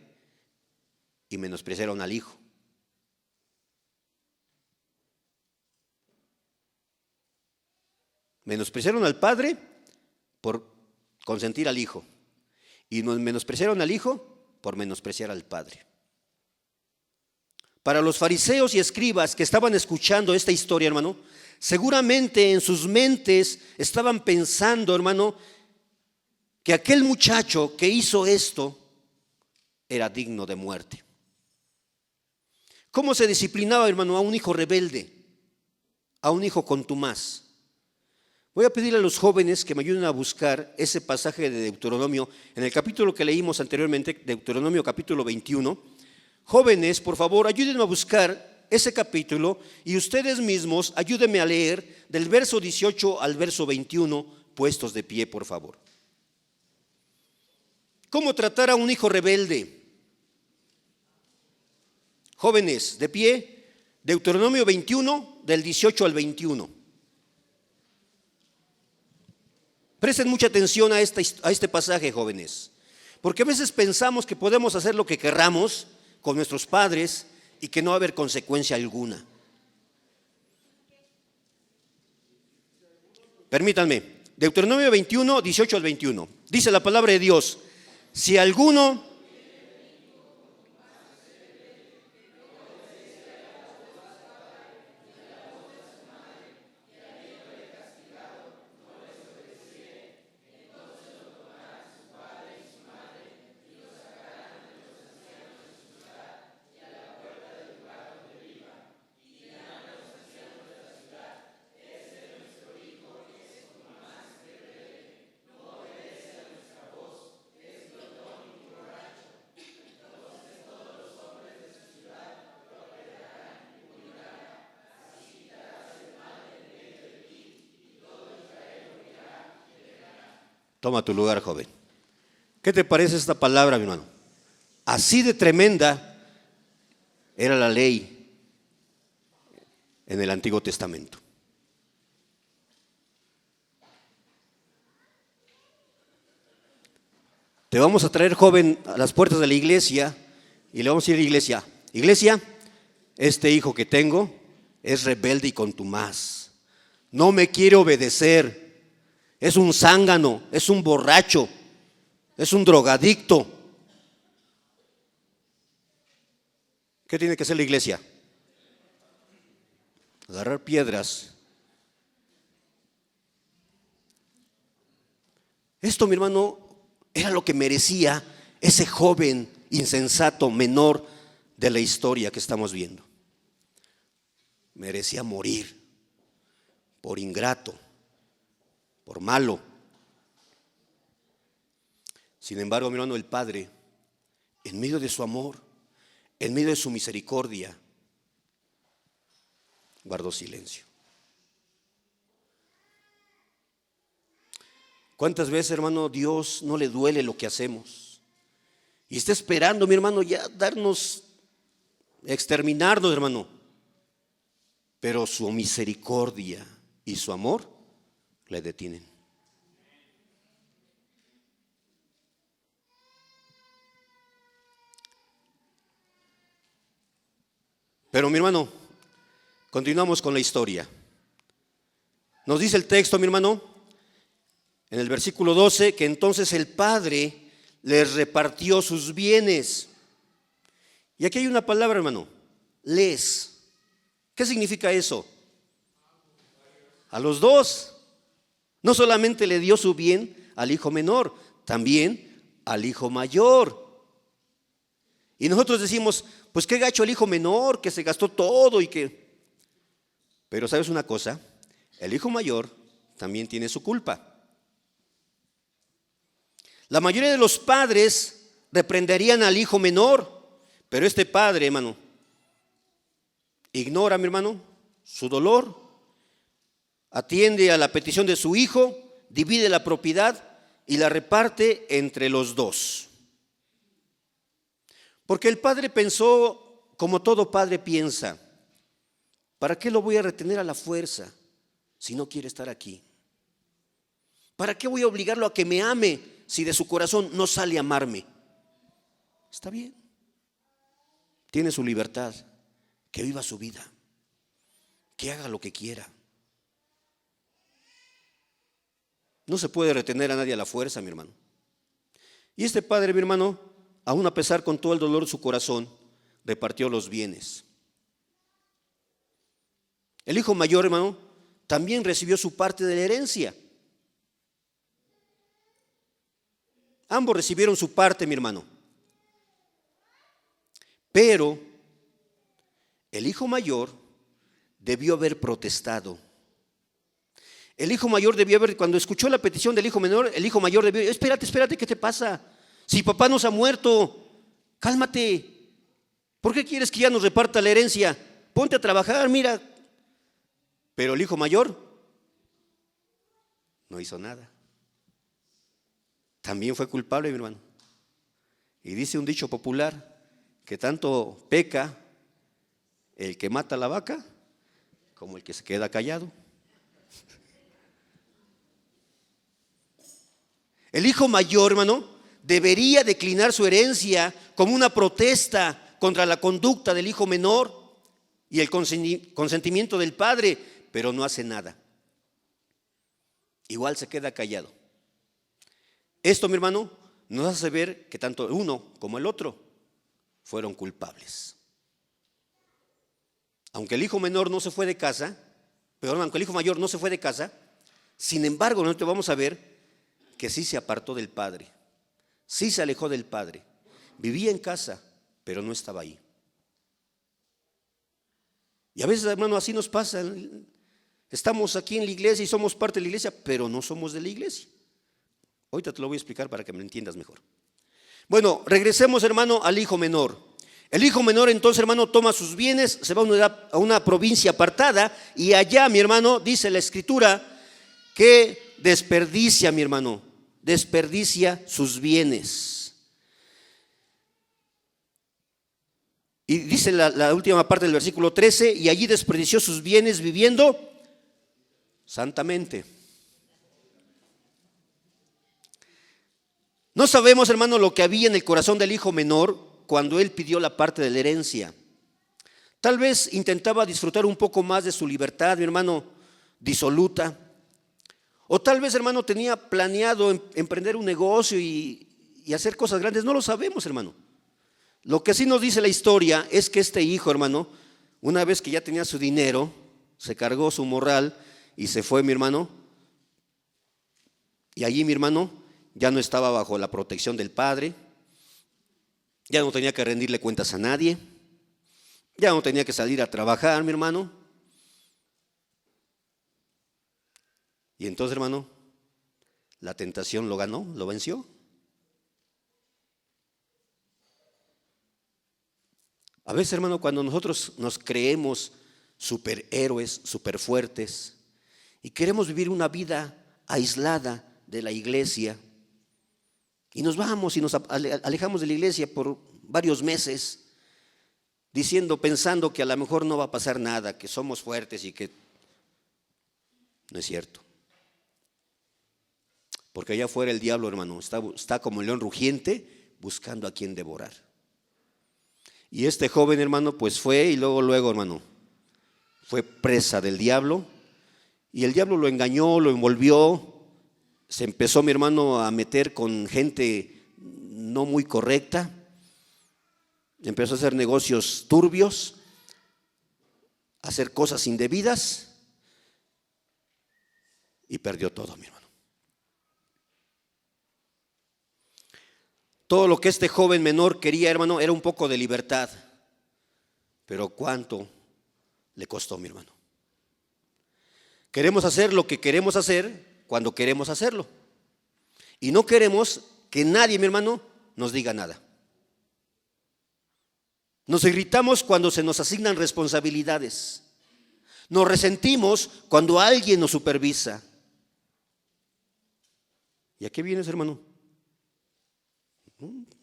y menospreciaron al hijo. Menospreciaron al padre por consentir al hijo y menospreciaron al hijo por menospreciar al padre. Para los fariseos y escribas que estaban escuchando esta historia, hermano, seguramente en sus mentes estaban pensando, hermano, que aquel muchacho que hizo esto era digno de muerte. ¿Cómo se disciplinaba, hermano, a un hijo rebelde, a un hijo contumaz? Voy a pedirle a los jóvenes que me ayuden a buscar ese pasaje de Deuteronomio, en el capítulo que leímos anteriormente, Deuteronomio capítulo 21. Jóvenes, por favor, ayúdenme a buscar ese capítulo y ustedes mismos ayúdenme a leer del verso 18 al verso 21, puestos de pie, por favor. ¿Cómo tratar a un hijo rebelde? Jóvenes, de pie, Deuteronomio 21, del 18 al 21. Presten mucha atención a este pasaje, jóvenes, porque a veces pensamos que podemos hacer lo que querramos con nuestros padres y que no va a haber consecuencia alguna. Permítanme, Deuteronomio 21, 18 al 21. Dice la palabra de Dios: si alguno toma tu lugar, joven. ¿Qué te parece esta palabra, mi hermano? Así de tremenda era la ley en el Antiguo Testamento. Te vamos a traer, joven, a las puertas de la iglesia y le vamos a decir a la iglesia: iglesia, este hijo que tengo es rebelde y contumaz, no me quiere obedecer. Es un zángano, es un borracho, es un drogadicto. ¿Qué tiene que hacer la iglesia? Agarrar piedras. Esto, mi hermano, era lo que merecía ese joven insensato menor de la historia que estamos viendo. Merecía morir por ingrato, por malo. Sin embargo, mi hermano, el Padre, en medio de su amor, en medio de su misericordia, guardó silencio. ¿Cuántas veces, hermano, Dios no le duele lo que hacemos? Y está esperando, mi hermano, ya exterminarnos, hermano. Pero su misericordia y su amor le detienen. Pero, mi hermano, continuamos con la historia. Nos dice el texto, mi hermano, en el versículo 12, que entonces el padre les repartió sus bienes. Y aquí hay una palabra, hermano: les. ¿Qué significa eso? A los dos. No solamente le dio su bien al hijo menor, también al hijo mayor. Y nosotros decimos: pues qué gacho el hijo menor, que se gastó todo y que... Pero ¿sabes una cosa? El hijo mayor también tiene su culpa. La mayoría de los padres reprenderían al hijo menor, pero este padre, hermano, ignora, mi hermano, su dolor, atiende a la petición de su hijo, divide la propiedad y la reparte entre los dos. Porque el padre pensó, como todo padre piensa: ¿para qué lo voy a retener a la fuerza si no quiere estar aquí? ¿Para qué voy a obligarlo a que me ame si de su corazón no sale a amarme? Está bien, tiene su libertad, que viva su vida, que haga lo que quiera. No se puede retener a nadie a la fuerza, mi hermano. Y este padre, mi hermano, aún a pesar con todo el dolor de su corazón, repartió los bienes. El hijo mayor, hermano, también recibió su parte de la herencia. Ambos recibieron su parte, mi hermano. Pero el hijo mayor debió haber protestado. El hijo mayor debió haber, cuando escuchó la petición del hijo menor, el hijo mayor debió: espérate, ¿qué te pasa? Si papá nos ha muerto, cálmate. ¿Por qué quieres que ya nos reparta la herencia? Ponte a trabajar, mira. Pero el hijo mayor no hizo nada. También fue culpable, mi hermano. Y dice un dicho popular que tanto peca el que mata a la vaca como el que se queda callado. El hijo mayor, hermano, debería declinar su herencia como una protesta contra la conducta del hijo menor y el consentimiento del padre, pero no hace nada. igual se queda callado. Esto, mi hermano, nos hace ver que tanto uno como el otro fueron culpables. Aunque el hijo menor no se fue de casa, perdón, aunque el hijo mayor no se fue de casa, sin embargo, nosotros vamos a ver que sí se apartó del padre, sí se alejó del padre, vivía en casa, pero no estaba ahí. Y a veces, hermano, así nos pasa. Estamos aquí en la iglesia y somos parte de la iglesia, pero no somos de la iglesia. Ahorita te lo voy a explicar para que me entiendas mejor. Bueno, regresemos, hermano, al hijo menor. El hijo menor, entonces, hermano, toma sus bienes, se va a una provincia apartada y allá, mi hermano, dice la escritura que desperdicia, mi hermano, desperdicia sus bienes. Y dice la última parte del versículo 13, y allí desperdició sus bienes viviendo santamente. No sabemos, hermano, lo que había en el corazón del hijo menor cuando él pidió la parte de la herencia. Tal vez intentaba disfrutar un poco más de su libertad, mi hermano, disoluta. O tal vez, hermano, tenía planeado emprender un negocio y hacer cosas grandes. No lo sabemos, hermano. Lo que sí nos dice la historia es que este hijo, hermano, una vez que ya tenía su dinero, se cargó su morral y se fue, mi hermano. Y allí, mi hermano, ya no estaba bajo la protección del padre, ya no tenía que rendirle cuentas a nadie, ya no tenía que salir a trabajar, mi hermano. Y entonces, hermano, la tentación lo ganó, lo venció. A veces, hermano, cuando nosotros nos creemos superhéroes, superfuertes y queremos vivir una vida aislada de la iglesia y nos vamos y nos alejamos de la iglesia por varios meses pensando que a lo mejor no va a pasar nada, que somos fuertes y que no es cierto. Porque allá afuera el diablo, hermano, está como el león rugiente buscando a quien devorar. Y este joven, hermano, pues fue y luego, hermano, fue presa del diablo. Y el diablo lo engañó, lo envolvió. Se empezó, mi hermano, a meter con gente no muy correcta. Empezó a hacer negocios turbios, a hacer cosas indebidas. Y perdió todo, mi hermano. Todo lo que este joven menor quería, hermano, era un poco de libertad. Pero ¿cuánto le costó, mi hermano? Queremos hacer lo que queremos hacer cuando queremos hacerlo. Y no queremos que nadie, mi hermano, nos diga nada. Nos irritamos cuando se nos asignan responsabilidades. Nos resentimos cuando alguien nos supervisa. ¿Y a qué vienes, hermano?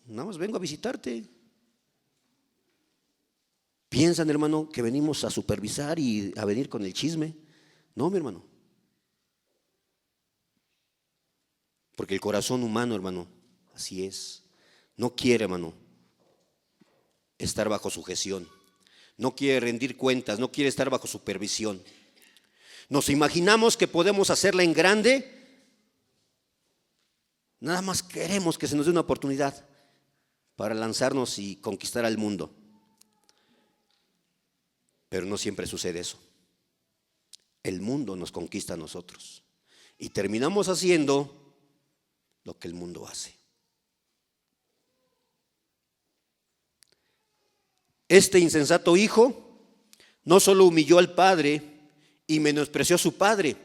Nada más vengo a visitarte. ¿Piensan, hermano, que venimos a supervisar y a venir con el chisme? No, mi hermano. Porque el corazón humano, hermano, así es. No quiere, hermano, estar bajo sujeción. No quiere rendir cuentas, no quiere estar bajo supervisión. Nos imaginamos que podemos hacerla en grande. Nada más queremos que se nos dé una oportunidad para lanzarnos y conquistar al mundo. Pero no siempre sucede eso. El mundo nos conquista a nosotros y terminamos haciendo lo que el mundo hace. Este insensato hijo no solo humilló al padre y menospreció a su padre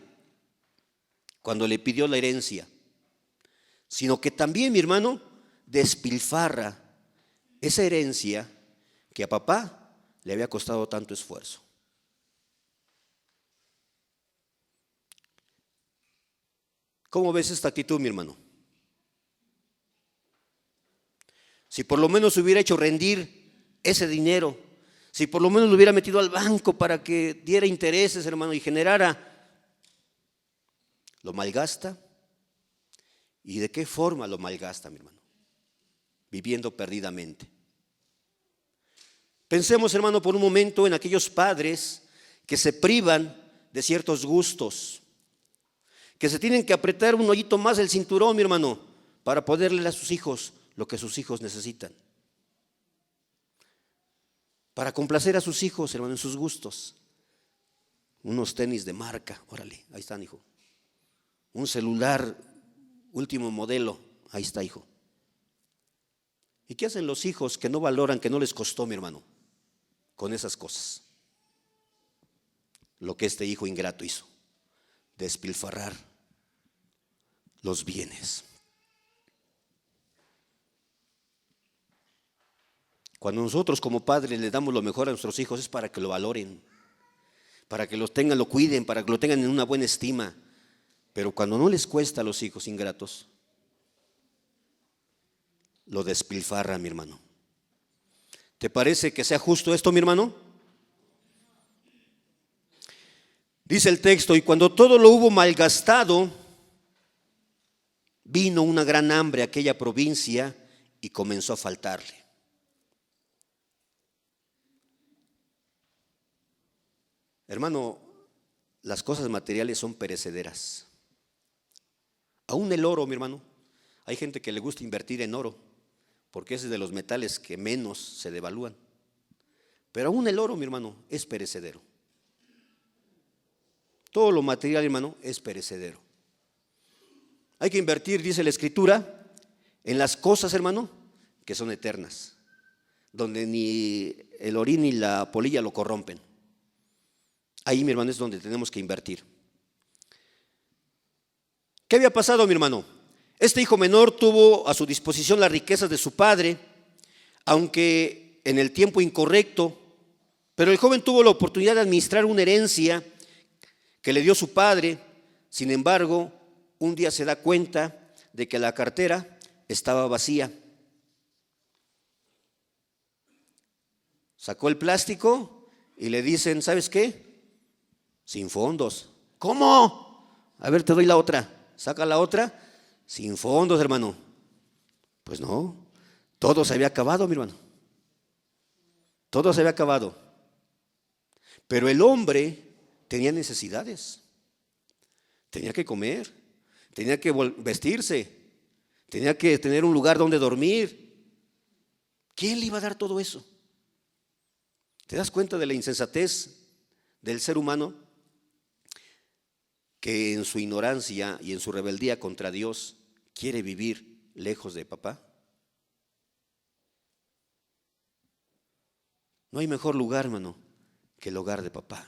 cuando le pidió la herencia, sino que también, mi hermano, despilfarra esa herencia que a papá le había costado tanto esfuerzo. ¿Cómo ves esta actitud, mi hermano? Si por lo menos hubiera hecho rendir ese dinero, si por lo menos lo hubiera metido al banco para que diera intereses, hermano, y generara, lo malgasta. ¿Y de qué forma lo malgasta, mi hermano? Viviendo perdidamente. Pensemos, hermano, por un momento en aquellos padres que se privan de ciertos gustos, que se tienen que apretar un hoyito más el cinturón, mi hermano, para poderle a sus hijos lo que sus hijos necesitan. Para complacer a sus hijos, hermano, en sus gustos. Unos tenis de marca, órale, ahí están, hijo. Un celular último modelo, ahí está, hijo. ¿Y qué hacen los hijos que no valoran, que no les costó, mi hermano, con esas cosas? Lo que este hijo ingrato hizo, despilfarrar los bienes. Cuando nosotros como padres le damos lo mejor a nuestros hijos es para que lo valoren, para que los tengan, lo cuiden, para que lo tengan en una buena estima. Pero cuando no les cuesta a los hijos ingratos, lo despilfarra, mi hermano. ¿Te parece que sea justo esto, mi hermano? Dice el texto: y cuando todo lo hubo malgastado, vino una gran hambre a aquella provincia y comenzó a faltarle. Hermano, las cosas materiales son perecederas. Aún el oro, mi hermano. Hay gente que le gusta invertir en oro, porque ese es de los metales que menos se devalúan. Pero aún el oro, mi hermano, es perecedero. Todo lo material, hermano, es perecedero. Hay que invertir, dice la Escritura, en las cosas, hermano, que son eternas, donde ni el orín ni la polilla lo corrompen. Ahí, mi hermano, es donde tenemos que invertir. ¿Qué había pasado, mi hermano? Este hijo menor tuvo a su disposición las riquezas de su padre, aunque en el tiempo incorrecto, pero el joven tuvo la oportunidad de administrar una herencia que le dio su padre. Sin embargo, un día se da cuenta de que la cartera estaba vacía. Sacó el plástico y le dicen: ¿sabes qué? Sin fondos. ¿Cómo? A ver, te doy la otra. Saca la otra. Sin fondos, hermano. Pues no, todo se había acabado, mi hermano. Todo se había acabado. Pero el hombre tenía necesidades. Tenía que comer, tenía que vestirse, tenía que tener un lugar donde dormir. ¿Quién le iba a dar todo eso? ¿Te das cuenta de la insensatez del ser humano? Que en su ignorancia y en su rebeldía contra Dios quiere vivir lejos de papá. No hay mejor lugar, hermano, que el hogar de papá.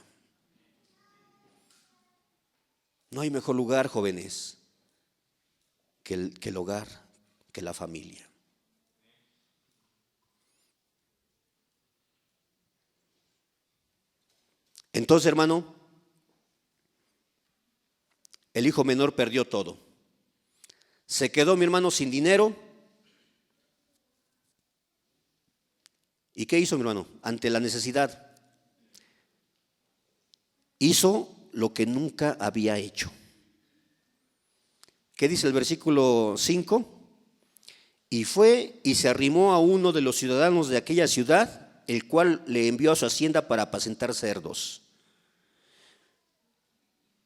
No hay mejor lugar, jóvenes, que el hogar, que la familia. Entonces, hermano, el hijo menor perdió todo. Se quedó, mi hermano, sin dinero. ¿Y qué hizo, mi hermano? Ante la necesidad, hizo lo que nunca había hecho. ¿Qué dice el versículo 5? Y fue y se arrimó a uno de los ciudadanos de aquella ciudad, el cual le envió a su hacienda para apacentar cerdos.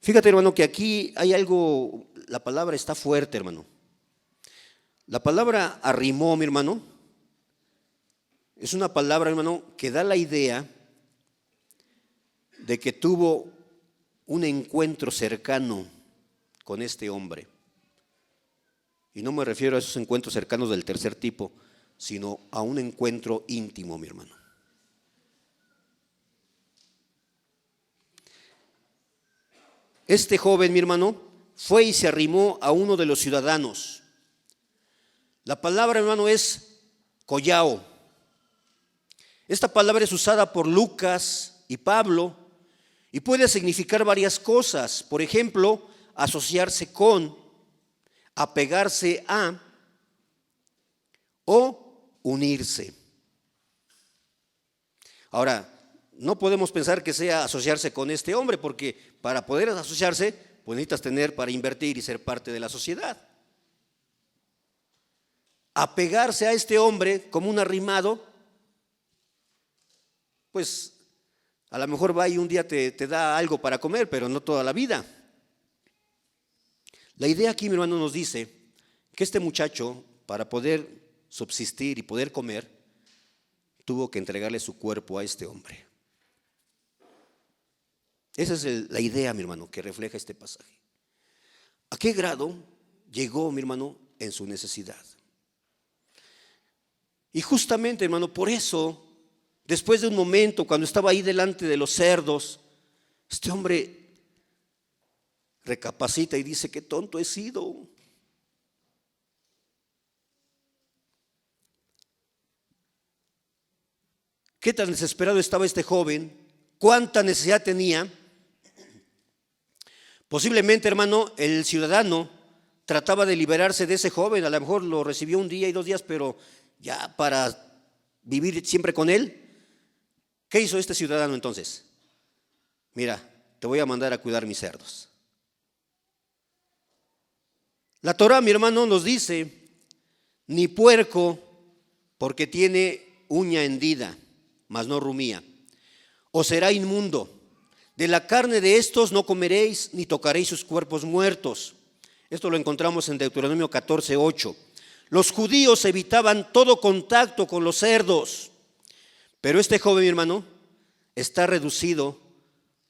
Fíjate, hermano, que aquí hay algo, la palabra está fuerte, hermano. La palabra arrimó, mi hermano, es una palabra, hermano, que da la idea de que tuvo un encuentro cercano con este hombre. Y no me refiero a esos encuentros cercanos del tercer tipo, sino a un encuentro íntimo, mi hermano. Este joven, mi hermano, fue y se arrimó a uno de los ciudadanos. La palabra, hermano, es collao. Esta palabra es usada por Lucas y Pablo y puede significar varias cosas. Por ejemplo, asociarse con, apegarse a o unirse. Ahora, no podemos pensar que sea asociarse con este hombre, porque para poder asociarse, pues necesitas tener para invertir y ser parte de la sociedad. Apegarse a este hombre como un arrimado, pues a lo mejor va y un día te da algo para comer, pero no toda la vida. La idea aquí, mi hermano, nos dice que este muchacho, para poder subsistir y poder comer, tuvo que entregarle su cuerpo a este hombre. Esa es la idea, mi hermano, que refleja este pasaje. ¿A qué grado llegó, mi hermano, en su necesidad? Y justamente, hermano, por eso, después de un momento, cuando estaba ahí delante de los cerdos, este hombre recapacita y dice: qué tonto he sido. Qué tan desesperado estaba este joven, cuánta necesidad tenía. Posiblemente, hermano, el ciudadano trataba de liberarse de ese joven. A lo mejor lo recibió un día y 2 días, pero ya para vivir siempre con él. ¿Qué hizo este ciudadano entonces? Mira, te voy a mandar a cuidar mis cerdos. La Torá, mi hermano, nos dice: ni puerco, porque tiene uña hendida, mas no rumía, os será inmundo. De la carne de estos no comeréis, ni tocaréis sus cuerpos muertos. Esto lo encontramos en Deuteronomio 14:8. Los judíos evitaban todo contacto con los cerdos, pero este joven, mi hermano, está reducido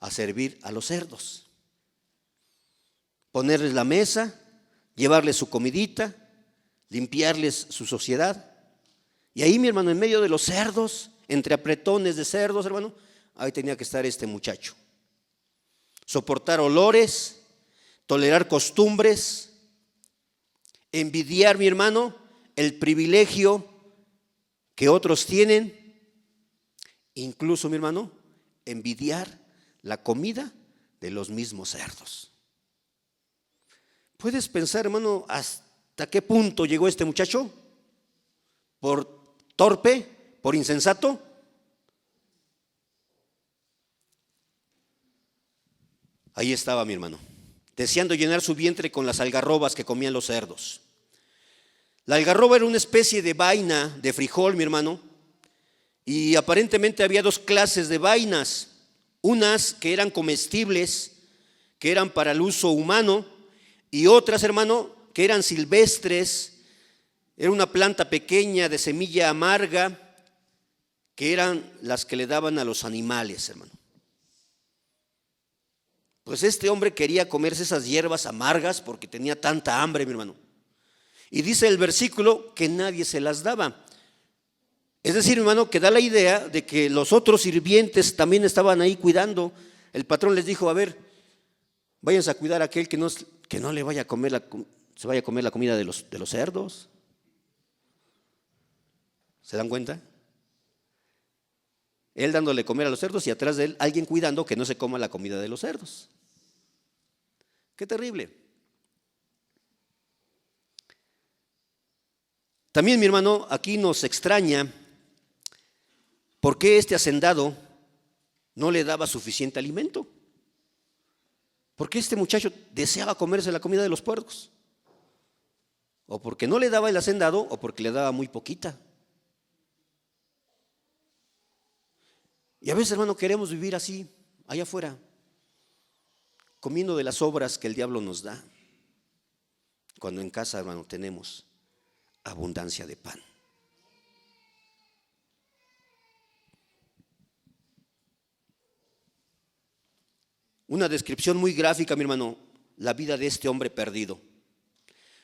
a servir a los cerdos. Ponerles la mesa, llevarles su comidita, limpiarles su sociedad. Y ahí, mi hermano, en medio de los cerdos, entre apretones de cerdos, hermano, ahí tenía que estar este muchacho. Soportar olores, tolerar costumbres, envidiar, mi hermano, el privilegio que otros tienen, incluso, mi hermano, envidiar la comida de los mismos cerdos. ¿Puedes pensar, hermano, hasta qué punto llegó este muchacho? ¿Por torpe? ¿Por insensato? Ahí estaba, mi hermano, deseando llenar su vientre con las algarrobas que comían los cerdos. La algarroba era una especie de vaina de frijol, mi hermano, y aparentemente había 2 clases de vainas: unas que eran comestibles, que eran para el uso humano, y otras, hermano, que eran silvestres. Era una planta pequeña de semilla amarga, que eran las que le daban a los animales, hermano. Pues este hombre quería comerse esas hierbas amargas porque tenía tanta hambre, mi hermano. Y dice el versículo que nadie se las daba. Es decir, mi hermano, que da la idea de que los otros sirvientes también estaban ahí cuidando. El patrón les dijo: a ver, váyanse a cuidar a aquel que no le vaya a comer se vaya a comer la comida de los cerdos. ¿Se dan cuenta? Él dándole comer a los cerdos y atrás de él alguien cuidando que no se coma la comida de los cerdos. Qué terrible. También, mi hermano, aquí nos extraña por qué este hacendado no le daba suficiente alimento. ¿Por qué este muchacho deseaba comerse la comida de los puercos? O porque no le daba el hacendado, o porque le daba muy poquita. Y a veces, hermano, queremos vivir así, allá afuera, comiendo de las obras que el diablo nos da, cuando en casa, hermano, tenemos abundancia de pan. Una descripción muy gráfica, mi hermano, la vida de este hombre perdido.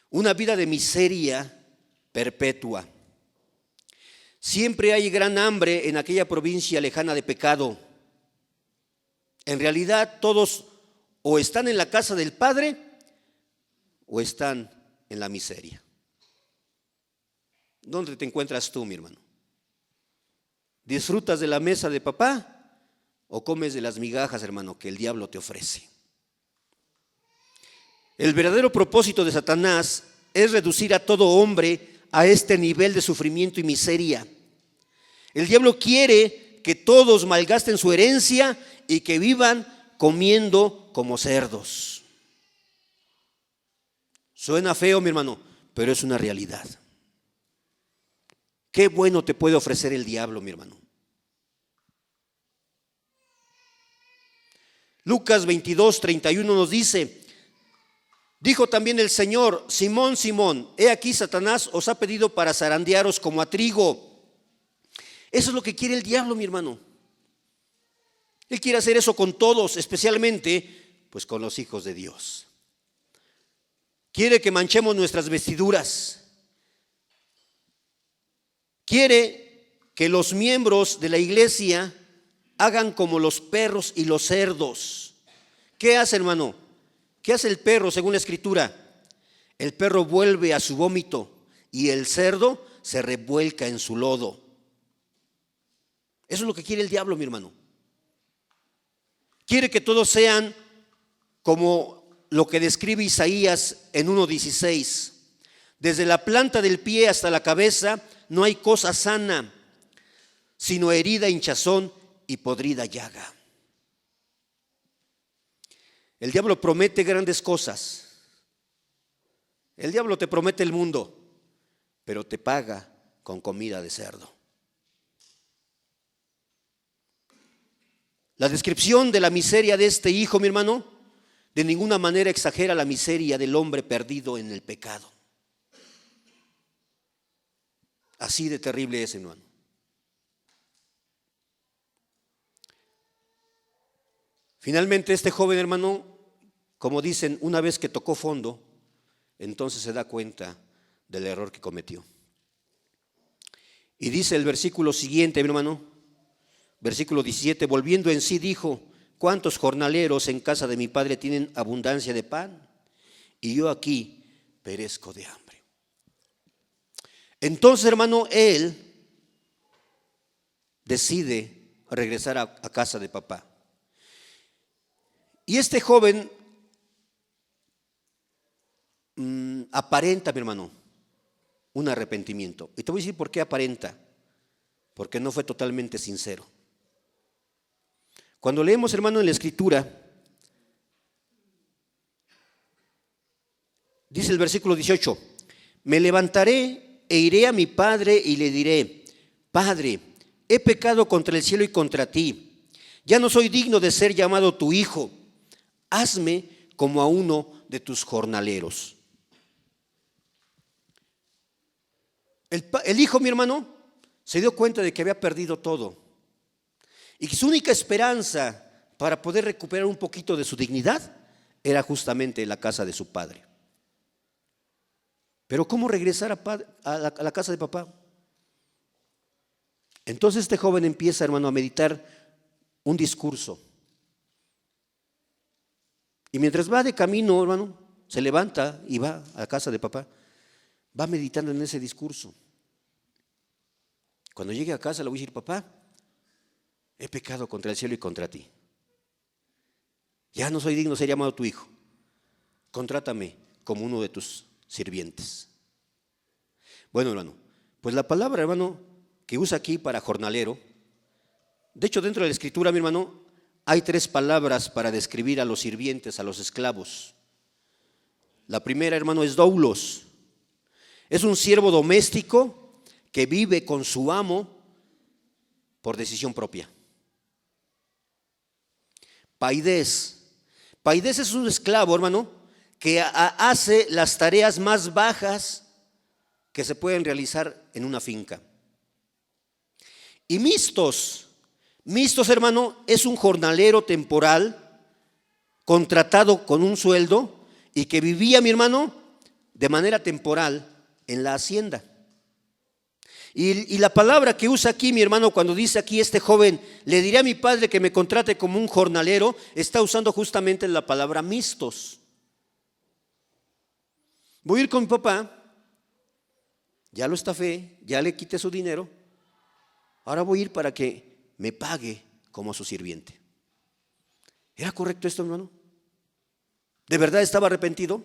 Una vida de miseria perpetua. Siempre hay gran hambre en aquella provincia lejana de pecado. En realidad todos o están en la casa del Padre o están en la miseria. ¿Dónde te encuentras tú, mi hermano? ¿Disfrutas de la mesa de papá o comes de las migajas, hermano, que el diablo te ofrece? El verdadero propósito de Satanás es reducir a todo hombre a este nivel de sufrimiento y miseria. El diablo quiere que todos malgasten su herencia y que vivan comiendo como cerdos. Suena feo, mi hermano, pero es una realidad. Qué bueno te puede ofrecer el diablo, mi hermano. Lucas 22:31 nos dice: Dijo también el Señor: Simón, Simón, he aquí Satanás os ha pedido para zarandearos como a trigo. Eso es lo que quiere el diablo, mi hermano. Él quiere hacer eso con todos, especialmente pues con los hijos de Dios. Quiere que manchemos nuestras vestiduras. Quiere que los miembros de la iglesia hagan como los perros y los cerdos. ¿Qué hace, hermano? ¿Qué hace el perro según la Escritura? El perro vuelve a su vómito y el cerdo se revuelca en su lodo. Eso es lo que quiere el diablo, mi hermano. Quiere que todos sean como lo que describe Isaías en 1:16. Desde la planta del pie hasta la cabeza no hay cosa sana, sino herida, hinchazón y podrida llaga. El diablo promete grandes cosas. El diablo te promete el mundo, pero te paga con comida de cerdo. La descripción de la miseria de este hijo, mi hermano, de ninguna manera exagera la miseria del hombre perdido en el pecado. Así de terrible es, hermano. Finalmente este joven, hermano, como dicen, una vez que tocó fondo, entonces se da cuenta del error que cometió. Y dice el versículo siguiente, mi hermano, versículo 17, volviendo en sí dijo: ¿cuántos jornaleros en casa de mi padre tienen abundancia de pan? Y yo aquí perezco de hambre. Entonces, hermano, él decide regresar a casa de papá. Y este joven aparenta, mi hermano, un arrepentimiento. Y te voy a decir por qué aparenta. Porque no fue totalmente sincero. Cuando leemos, hermano, en la Escritura, dice el versículo 18: me levantaré e iré a mi padre y le diré: Padre, he pecado contra el cielo y contra ti. Ya no soy digno de ser llamado tu hijo. Hazme como a uno de tus jornaleros. El hijo, mi hermano, se dio cuenta de que había perdido todo y que su única esperanza para poder recuperar un poquito de su dignidad era justamente la casa de su padre. Pero ¿cómo regresar a la casa de papá? Entonces este joven empieza, hermano, a meditar un discurso. Y mientras va de camino, hermano, se levanta y va a la casa de papá, va meditando en ese discurso. Cuando llegue a casa le voy a decir: papá, he pecado contra el cielo y contra ti. Ya no soy digno de ser llamado tu hijo. Contrátame como uno de tus sirvientes. Bueno, hermano, pues la palabra, hermano, que usa aquí para jornalero, de hecho dentro de la Escritura, mi hermano, hay 3 palabras para describir a los sirvientes, a los esclavos. La primera, hermano, es doulos. Es un siervo doméstico que vive con su amo por decisión propia. Paides. Paides es un esclavo, hermano, que hace las tareas más bajas que se pueden realizar en una finca. Y mistos. Mistos, hermano, es un jornalero temporal contratado con un sueldo y que vivía, mi hermano, de manera temporal en la hacienda. Y la palabra que usa aquí, mi hermano, cuando dice aquí este joven: le diré a mi padre que me contrate como un jornalero, está usando justamente la palabra mistos. Voy a ir con mi papá, ya lo estafé, ya le quité su dinero, ahora voy a ir para que me pague como su sirviente. ¿Era correcto esto, hermano? ¿De verdad estaba arrepentido?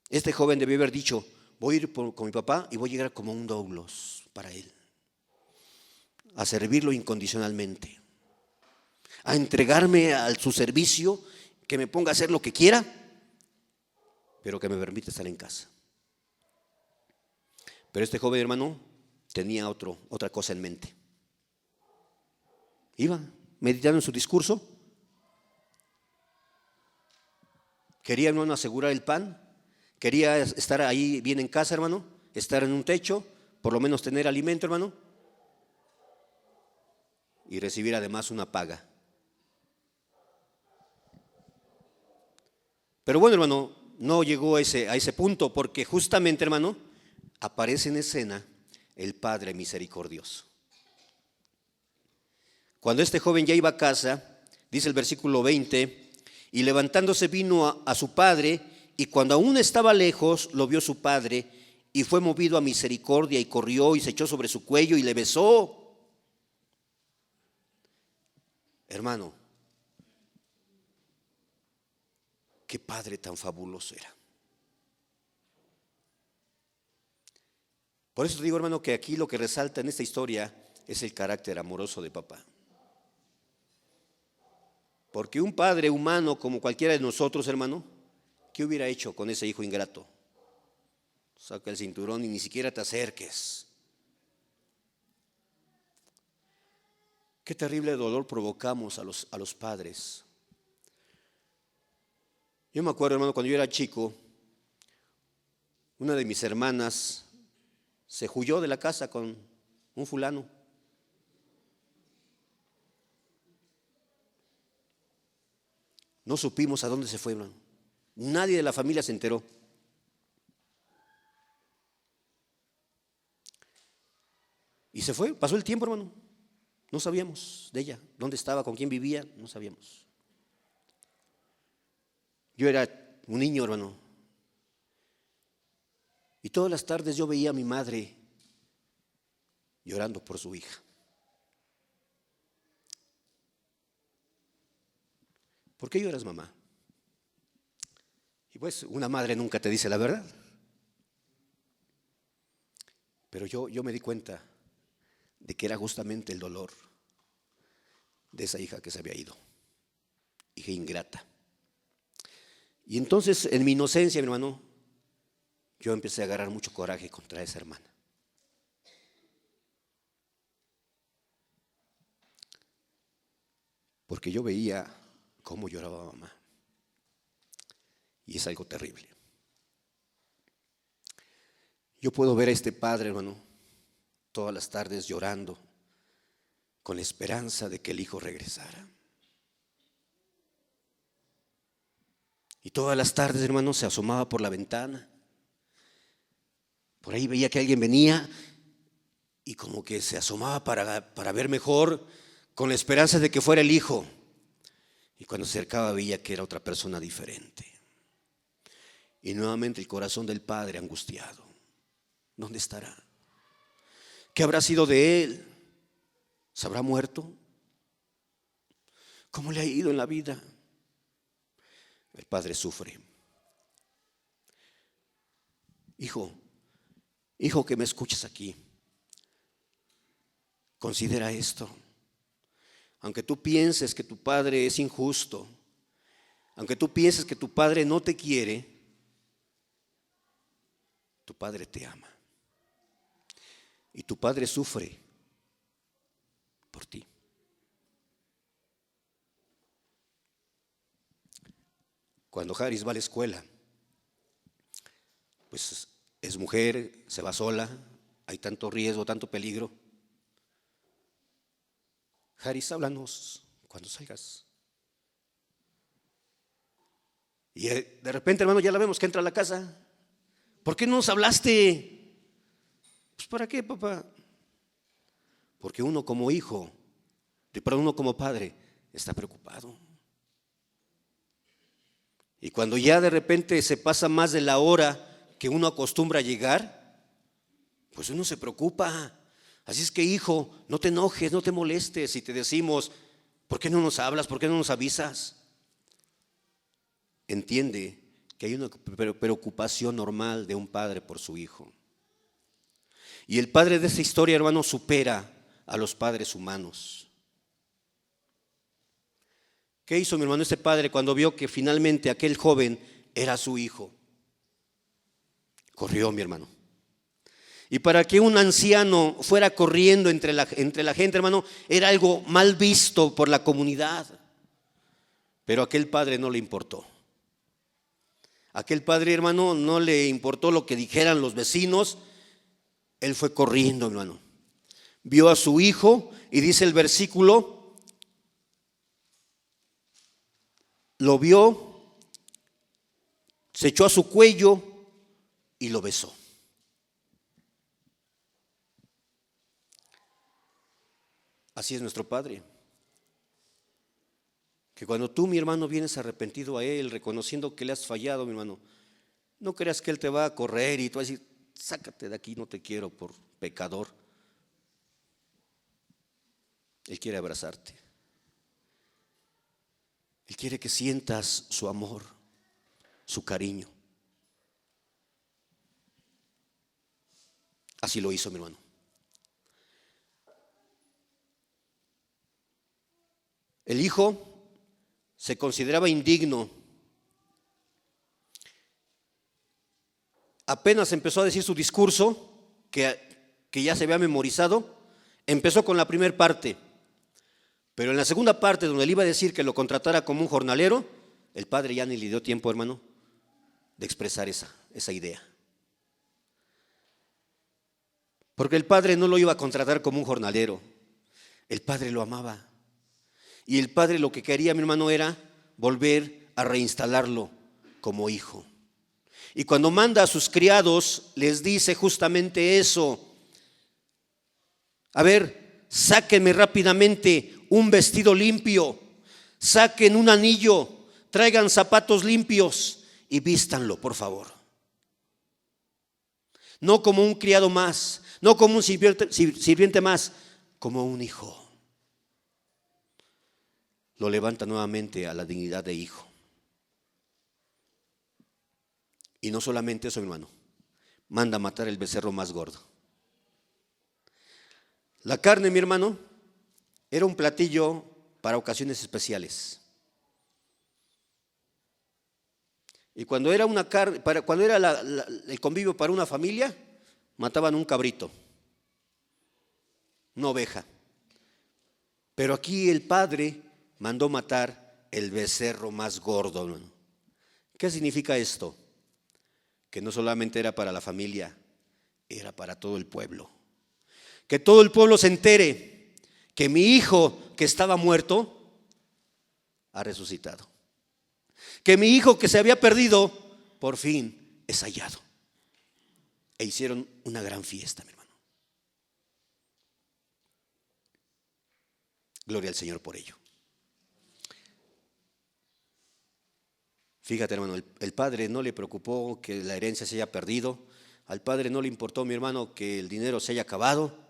Este joven debió haber dicho: voy a ir con mi papá y voy a llegar como un doulos para él, a servirlo incondicionalmente, a entregarme a su servicio, que me ponga a hacer lo que quiera, pero que me permita estar en casa. Pero este joven, hermano, tenía otra cosa en mente. Iba meditando en su discurso Quería, hermano, asegurar el pan. Quería estar ahí bien en casa, hermano. Estar en un techo, por lo menos tener alimento, hermano. Y recibir además una paga. Pero bueno, hermano, no llegó a ese punto, porque justamente, hermano, aparece en escena el Padre misericordioso. Cuando este joven ya iba a casa, dice el versículo 20, y levantándose vino a su padre, y cuando aún estaba lejos, lo vio su padre, y fue movido a misericordia, y corrió y se echó sobre su cuello y le besó. Hermano, qué padre tan fabuloso era. Por eso te digo, hermano, que aquí lo que resalta en esta historia es el carácter amoroso de papá. Porque un padre humano como cualquiera de nosotros, hermano, ¿qué hubiera hecho con ese hijo ingrato? Saca el cinturón y ni siquiera te acerques. Qué terrible dolor provocamos a los padres. Yo me acuerdo, hermano, cuando yo era chico, una de mis hermanas se huyó de la casa con un fulano. No supimos a dónde se fue, hermano. Nadie de la familia se enteró. Y se fue, pasó el tiempo, hermano. No sabíamos de ella, dónde estaba, con quién vivía, no sabíamos. Yo era un niño, hermano. Y todas las tardes yo veía a mi madre llorando por su hija. ¿Por qué lloras, mamá? Y pues una madre nunca te dice la verdad. Pero yo me di cuenta de que era justamente el dolor de esa hija que se había ido, hija ingrata. Y entonces en mi inocencia, mi hermano, yo empecé a agarrar mucho coraje contra esa hermana. Porque yo veía cómo lloraba mamá. Y es algo terrible. Yo puedo ver a este padre, hermano, todas las tardes llorando con la esperanza de que el hijo regresara. Y todas las tardes, hermano, se asomaba por la ventana. Por ahí veía que alguien venía y como que se asomaba para ver mejor, con la esperanza de que fuera el hijo. Y cuando se acercaba veía que era otra persona diferente. Y nuevamente el corazón del padre angustiado. ¿Dónde estará? ¿Qué habrá sido de él? ¿Se habrá muerto? ¿Cómo le ha ido en la vida? El padre sufre. Hijo que me escuchas aquí, considera esto. Aunque tú pienses que tu padre es injusto, aunque tú pienses que tu padre no te quiere, tu padre te ama. Y tu padre sufre por ti. Cuando Haris va a la escuela, pues es mujer, se va sola, hay tanto riesgo, tanto peligro. Haris, háblanos cuando salgas. Y de repente, hermano, ya la vemos que entra a la casa. ¿Por qué no nos hablaste? Pues ¿para qué, papá? Porque uno como hijo, pero uno como padre, está preocupado. Y cuando ya de repente se pasa más de la hora que uno acostumbra a llegar, pues uno se preocupa. Así es que, hijo, no te enojes, no te molestes si te decimos, ¿por qué no nos hablas? ¿Por qué no nos avisas? Entiende que hay una preocupación normal de un padre por su hijo. Y el padre de esta historia, hermano, supera a los padres humanos. ¿Qué hizo mi hermano este padre cuando vio que finalmente aquel joven era su hijo? Corrió, mi hermano. Y para que un anciano fuera corriendo entre la gente, hermano, era algo mal visto por la comunidad. Pero a aquel padre no le importó. Aquel padre, hermano, no le importó lo que dijeran los vecinos. Él fue corriendo, hermano. Vio a su hijo y dice el versículo, lo vio, se echó a su cuello y lo besó. Así es nuestro Padre. Que cuando tú, mi hermano, vienes arrepentido a Él, reconociendo que le has fallado, mi hermano, no creas que Él te va a correr y tú vas a decir, sácate de aquí, no te quiero por pecador. Él quiere abrazarte. Él quiere que sientas su amor, su cariño. Así lo hizo, mi hermano. El hijo se consideraba indigno. Apenas empezó a decir su discurso, que ya se había memorizado, empezó con la primera parte. Pero en la segunda parte, donde le iba a decir que lo contratara como un jornalero, el padre ya ni le dio tiempo, hermano, de expresar esa idea. Porque el padre no lo iba a contratar como un jornalero. El padre lo amaba. Y el padre lo que quería, mi hermano, era volver a reinstalarlo como hijo. Y cuando manda a sus criados, les dice justamente eso. A ver, sáquenme rápidamente un vestido limpio, saquen un anillo, traigan zapatos limpios y vístanlo, por favor. No como un criado más, no como un sirviente más, como un hijo. Lo levanta nuevamente a la dignidad de hijo. Y no solamente eso, mi hermano, manda a matar el becerro más gordo. La carne, mi hermano, era un platillo para ocasiones especiales. Y cuando era una carne, cuando era el convivio para una familia, mataban un cabrito, una oveja. Pero aquí el padre mandó matar el becerro más gordo, hermano. ¿Qué significa esto? Que no solamente era para la familia, era para todo el pueblo. Que todo el pueblo se entere que mi hijo que estaba muerto ha resucitado. Que mi hijo que se había perdido por fin es hallado. E hicieron una gran fiesta, mi hermano. Gloria al Señor por ello. Fíjate, hermano, el padre no le preocupó que la herencia se haya perdido. Al padre no le importó, mi hermano, que el dinero se haya acabado.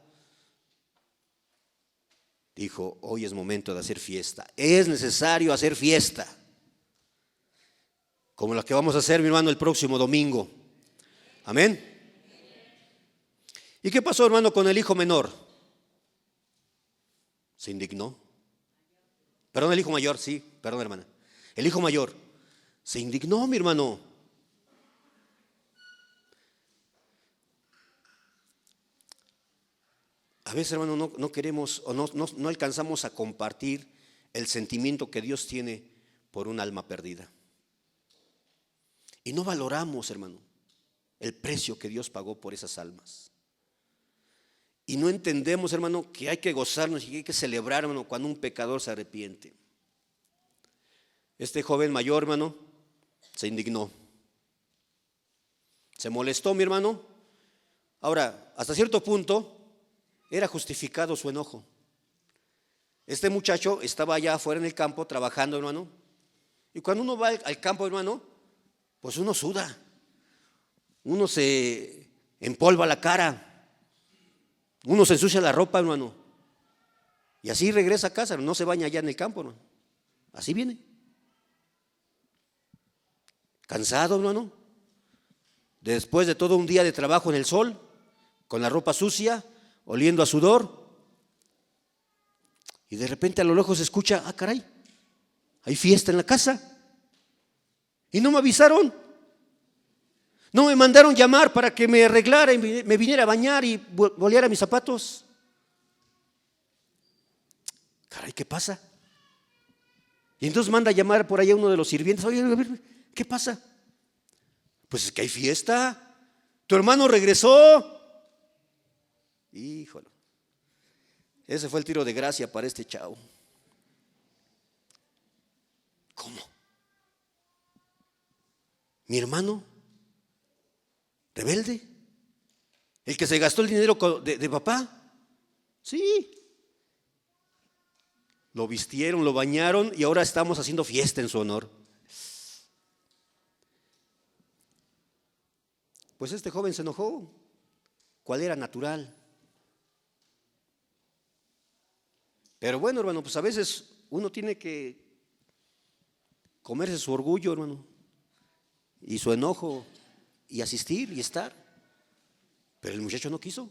Dijo, hoy es momento de hacer fiesta. Es necesario hacer fiesta. Como la que vamos a hacer, mi hermano, el próximo domingo. Amén. ¿Y qué pasó, hermano, con el hijo menor? Se indignó. Perdón, el hijo mayor, sí, perdón, hermana. El hijo mayor se indignó, mi hermano. A veces, hermano, no queremos o no alcanzamos a compartir el sentimiento que Dios tiene por un alma perdida. Y no valoramos, hermano, el precio que Dios pagó por esas almas. Y no entendemos, hermano, que hay que gozarnos y hay que celebrar, hermano, cuando un pecador se arrepiente. Este joven mayor, hermano, se indignó. Se molestó, mi hermano. Ahora, hasta cierto punto, era justificado su enojo. Este muchacho estaba allá afuera en el campo trabajando, hermano. Y cuando uno va al campo, hermano, pues uno suda. Uno se empolva la cara. Uno se ensucia la ropa, hermano. Y así regresa a casa, no se baña allá en el campo, hermano. Así viene. Cansado, hermano. Después de todo un día de trabajo en el sol, con la ropa sucia, oliendo a sudor. Y de repente a lo lejos se escucha, ah, caray, hay fiesta en la casa. Y no me avisaron. No me mandaron llamar para que me arreglara y me viniera a bañar y boleara mis zapatos. Caray, ¿qué pasa? Y entonces manda a llamar por allá uno de los sirvientes. Oye, a ver, ¿qué pasa? Pues es que hay fiesta. Tu hermano regresó. Híjole. Ese fue el tiro de gracia para este chavo. ¿Cómo? ¿Mi hermano? ¿Rebelde? ¿El que se gastó el dinero de papá? Sí. Lo vistieron, lo bañaron y ahora estamos haciendo fiesta en su honor. Pues este joven se enojó. ¿Cuál era natural? Pero bueno, hermano, pues a veces uno tiene que comerse su orgullo, hermano, y su enojo, y asistir y estar. Pero el muchacho no quiso.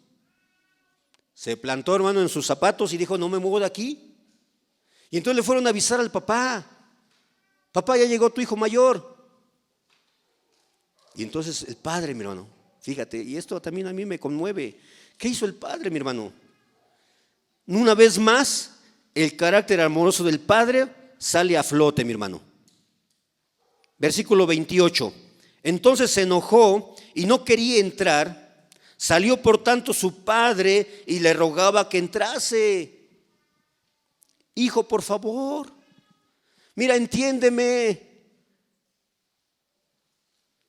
Se plantó, hermano, en sus zapatos y dijo, no me muevo de aquí. Y entonces le fueron a avisar al papá. Papá, ya llegó tu hijo mayor. Y entonces el padre, mi hermano, fíjate, y esto también a mí me conmueve. ¿Qué hizo el padre, mi hermano? Una vez más, el carácter amoroso del padre sale a flote, mi hermano. Versículo 28. Entonces se enojó y no quería entrar. Salió por tanto su padre y le rogaba que entrase. Hijo, por favor, mira, entiéndeme.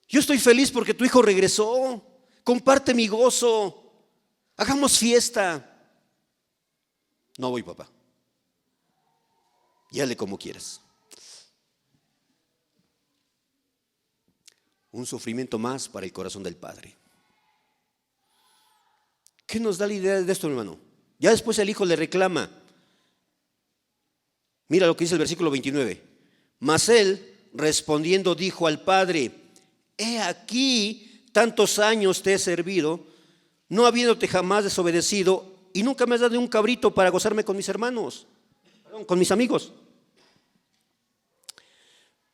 Yo estoy feliz porque tu hijo regresó. Comparte mi gozo. Hagamos fiesta. No voy, papá. Y hazle como quieras. Un sufrimiento más para el corazón del padre. ¿Qué nos da la idea de esto, hermano? Ya después el hijo le reclama. Mira lo que dice el versículo 29. Mas él, respondiendo, dijo al padre: he aquí, tantos años te he servido, no habiéndote jamás desobedecido, y nunca me has dado un cabrito para gozarme con mis hermanos, con mis amigos.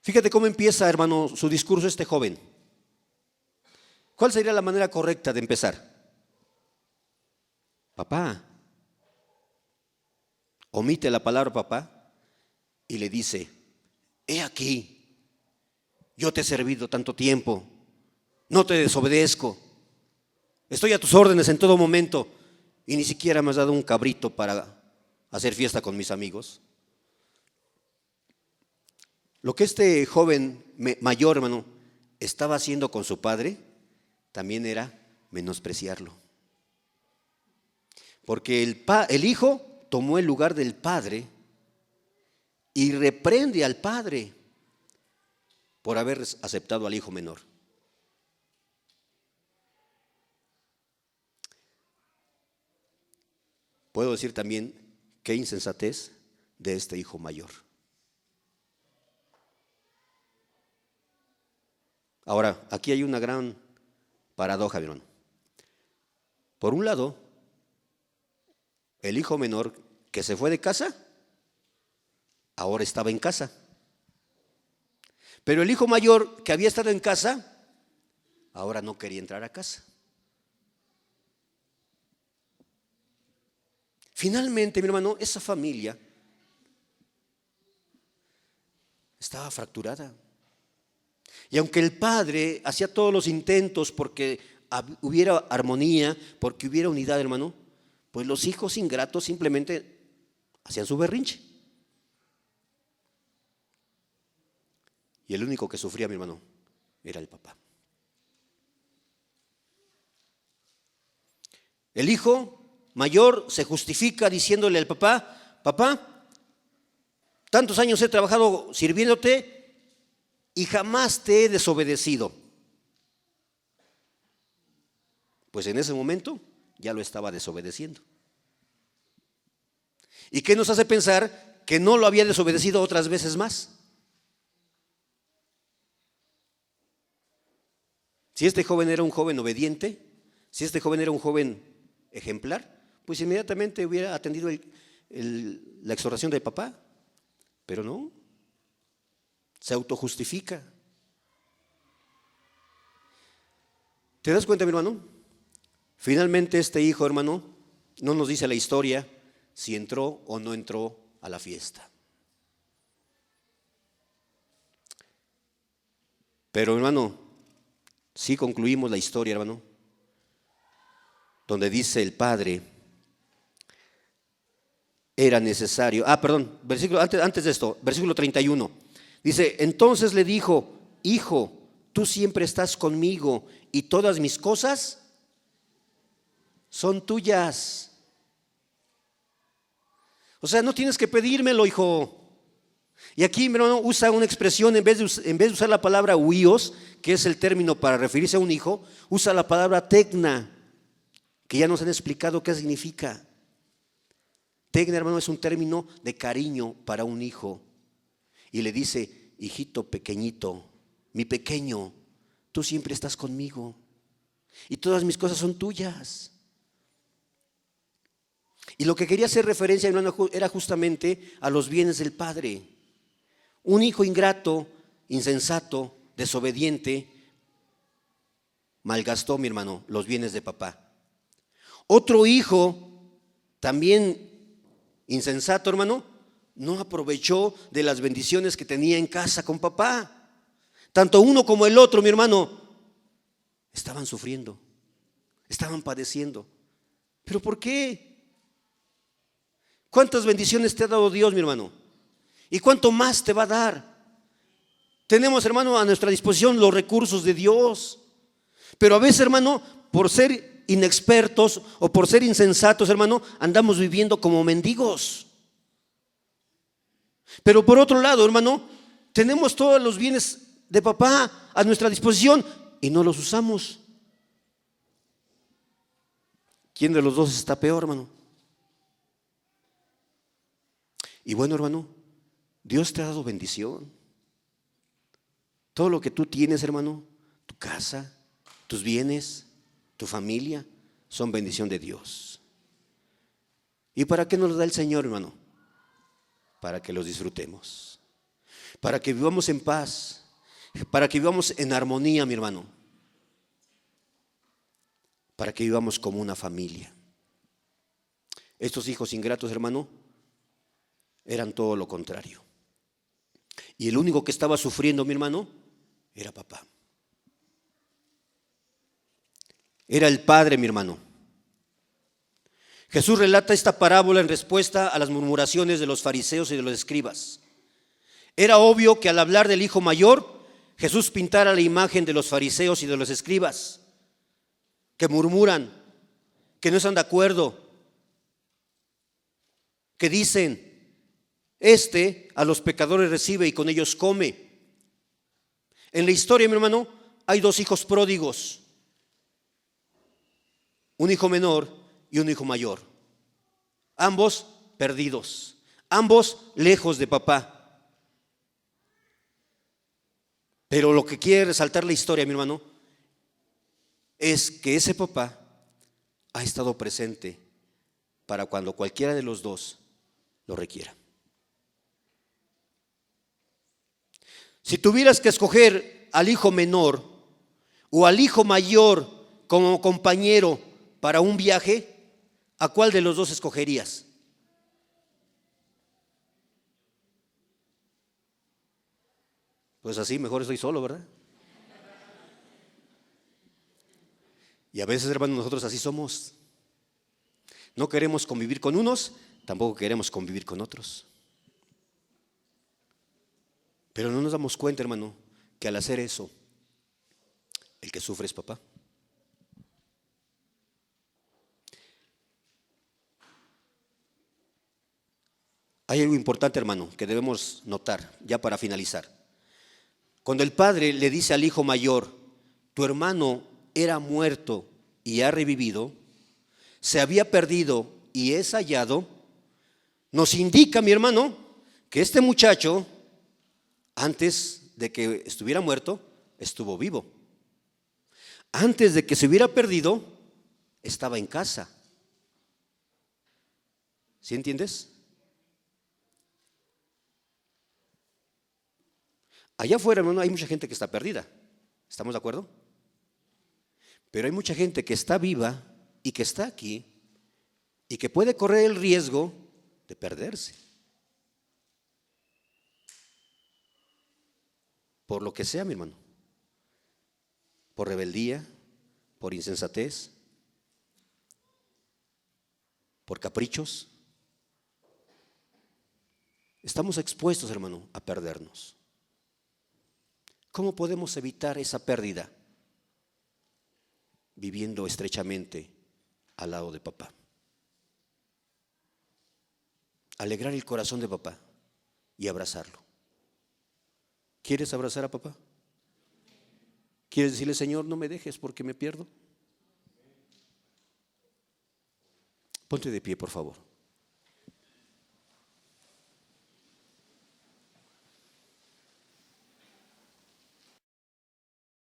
Fíjate cómo empieza, hermano, su discurso este joven. ¿Cuál sería la manera correcta de empezar? Papá. Omite la palabra papá y le dice: he aquí, yo te he servido tanto tiempo, no te desobedezco, estoy a tus órdenes en todo momento y ni siquiera me has dado un cabrito para hacer fiesta con mis amigos. Lo que este joven mayor, hermano, estaba haciendo con su padre también era menospreciarlo. Porque el hijo tomó el lugar del padre y reprende al padre por haber aceptado al hijo menor. Puedo decir también qué insensatez de este hijo mayor. Ahora, aquí hay una gran paradoja, mi hermano. Por un lado, el hijo menor que se fue de casa, ahora estaba en casa. Pero el hijo mayor que había estado en casa, ahora no quería entrar a casa. Finalmente, mi hermano, esa familia estaba fracturada. Y aunque el padre hacía todos los intentos porque hubiera armonía, porque hubiera unidad, hermano, pues los hijos ingratos simplemente hacían su berrinche. Y el único que sufría, mi hermano, era el papá. El hijo mayor se justifica diciéndole al papá: papá, tantos años he trabajado sirviéndote y jamás te he desobedecido. Pues en ese momento ya lo estaba desobedeciendo. ¿Y qué nos hace pensar que no lo había desobedecido otras veces más? Si este joven era un joven obediente, si este joven era un joven ejemplar, pues inmediatamente hubiera atendido la exhortación del papá. Pero no, se autojustifica. ¿Te das cuenta, mi hermano? Finalmente este hijo, hermano, no nos dice la historia si entró o no entró a la fiesta. Pero, hermano, Sí, concluimos la historia, hermano, donde dice el padre, era necesario. Perdón, antes de esto, versículo 31. Dice, entonces le dijo, hijo, tú siempre estás conmigo y todas mis cosas son tuyas. O sea, no tienes que pedírmelo, hijo. Y aquí, mi hermano, usa una expresión, en vez de usar la palabra huíos, que es el término para referirse a un hijo, usa la palabra tecna, que ya nos han explicado qué significa. Tecna, hermano, es un término de cariño para un hijo. Y le dice, hijito pequeñito, mi pequeño, tú siempre estás conmigo y todas mis cosas son tuyas. Y lo que quería hacer referencia, hermano, era justamente a los bienes del padre. Un hijo ingrato, insensato, desobediente, malgastó, mi hermano, los bienes de papá. Otro hijo, también insensato, hermano, no aprovechó de las bendiciones que tenía en casa con papá. Tanto uno como el otro, mi hermano, estaban sufriendo, estaban padeciendo. ¿Pero por qué? ¿Cuántas bendiciones te ha dado Dios, mi hermano? ¿Y cuánto más te va a dar? Tenemos, hermano, a nuestra disposición los recursos de Dios. Pero a veces, hermano, por ser inexpertos o por ser insensatos, hermano, andamos viviendo como mendigos. Pero por otro lado, hermano, tenemos todos los bienes de papá a nuestra disposición y no los usamos. ¿Quién de los dos está peor, hermano? Y bueno, hermano, Dios te ha dado bendición. Todo lo que tú tienes, hermano, tu casa, tus bienes, tu familia, son bendición de Dios. ¿Y para qué nos lo da el Señor, hermano? Para que los disfrutemos, para que vivamos en paz, para que vivamos en armonía, mi hermano, para que vivamos como una familia. Estos hijos ingratos, hermano, eran todo lo contrario. Y el único que estaba sufriendo, mi hermano, era papá. Era el padre, mi hermano. Jesús relata esta parábola en respuesta a las murmuraciones de los fariseos y de los escribas. Era obvio que al hablar del hijo mayor, Jesús pintara la imagen de los fariseos y de los escribas, que murmuran, que no están de acuerdo, que dicen, a los pecadores recibe y con ellos come. En la historia, mi hermano, hay dos hijos pródigos, un hijo menor y un hijo mayor, ambos perdidos, ambos lejos de papá. Pero lo que quiere resaltar la historia, mi hermano, es que ese papá ha estado presente para cuando cualquiera de los dos lo requiera. Si tuvieras que escoger al hijo menor o al hijo mayor como compañero para un viaje, ¿a cuál de los dos escogerías? Pues así, mejor estoy solo, ¿verdad? Y a veces, hermanos, nosotros así somos. No queremos convivir con unos, tampoco queremos convivir con otros. Pero no nos damos cuenta, hermano, que al hacer eso, el que sufre es papá. Hay algo importante, hermano, que debemos notar, ya para finalizar. Cuando el padre le dice al hijo mayor, tu hermano era muerto y ha revivido, se había perdido y es hallado, nos indica, mi hermano, que este muchacho, antes de que estuviera muerto, estuvo vivo. Antes de que se hubiera perdido, estaba en casa. ¿Sí entiendes? Allá afuera, hermano, hay mucha gente que está perdida. ¿Estamos de acuerdo? Pero hay mucha gente que está viva y que está aquí y que puede correr el riesgo de perderse. Por lo que sea, mi hermano. por rebeldía, por insensatez, por caprichos. Estamos expuestos, hermano, a perdernos. ¿Cómo podemos evitar esa pérdida? Viviendo estrechamente al lado de papá. Alegrar el corazón de papá y abrazarlo. ¿Quieres abrazar a papá? ¿Quieres decirle, Señor, no me dejes porque me pierdo? Ponte de pie, por favor.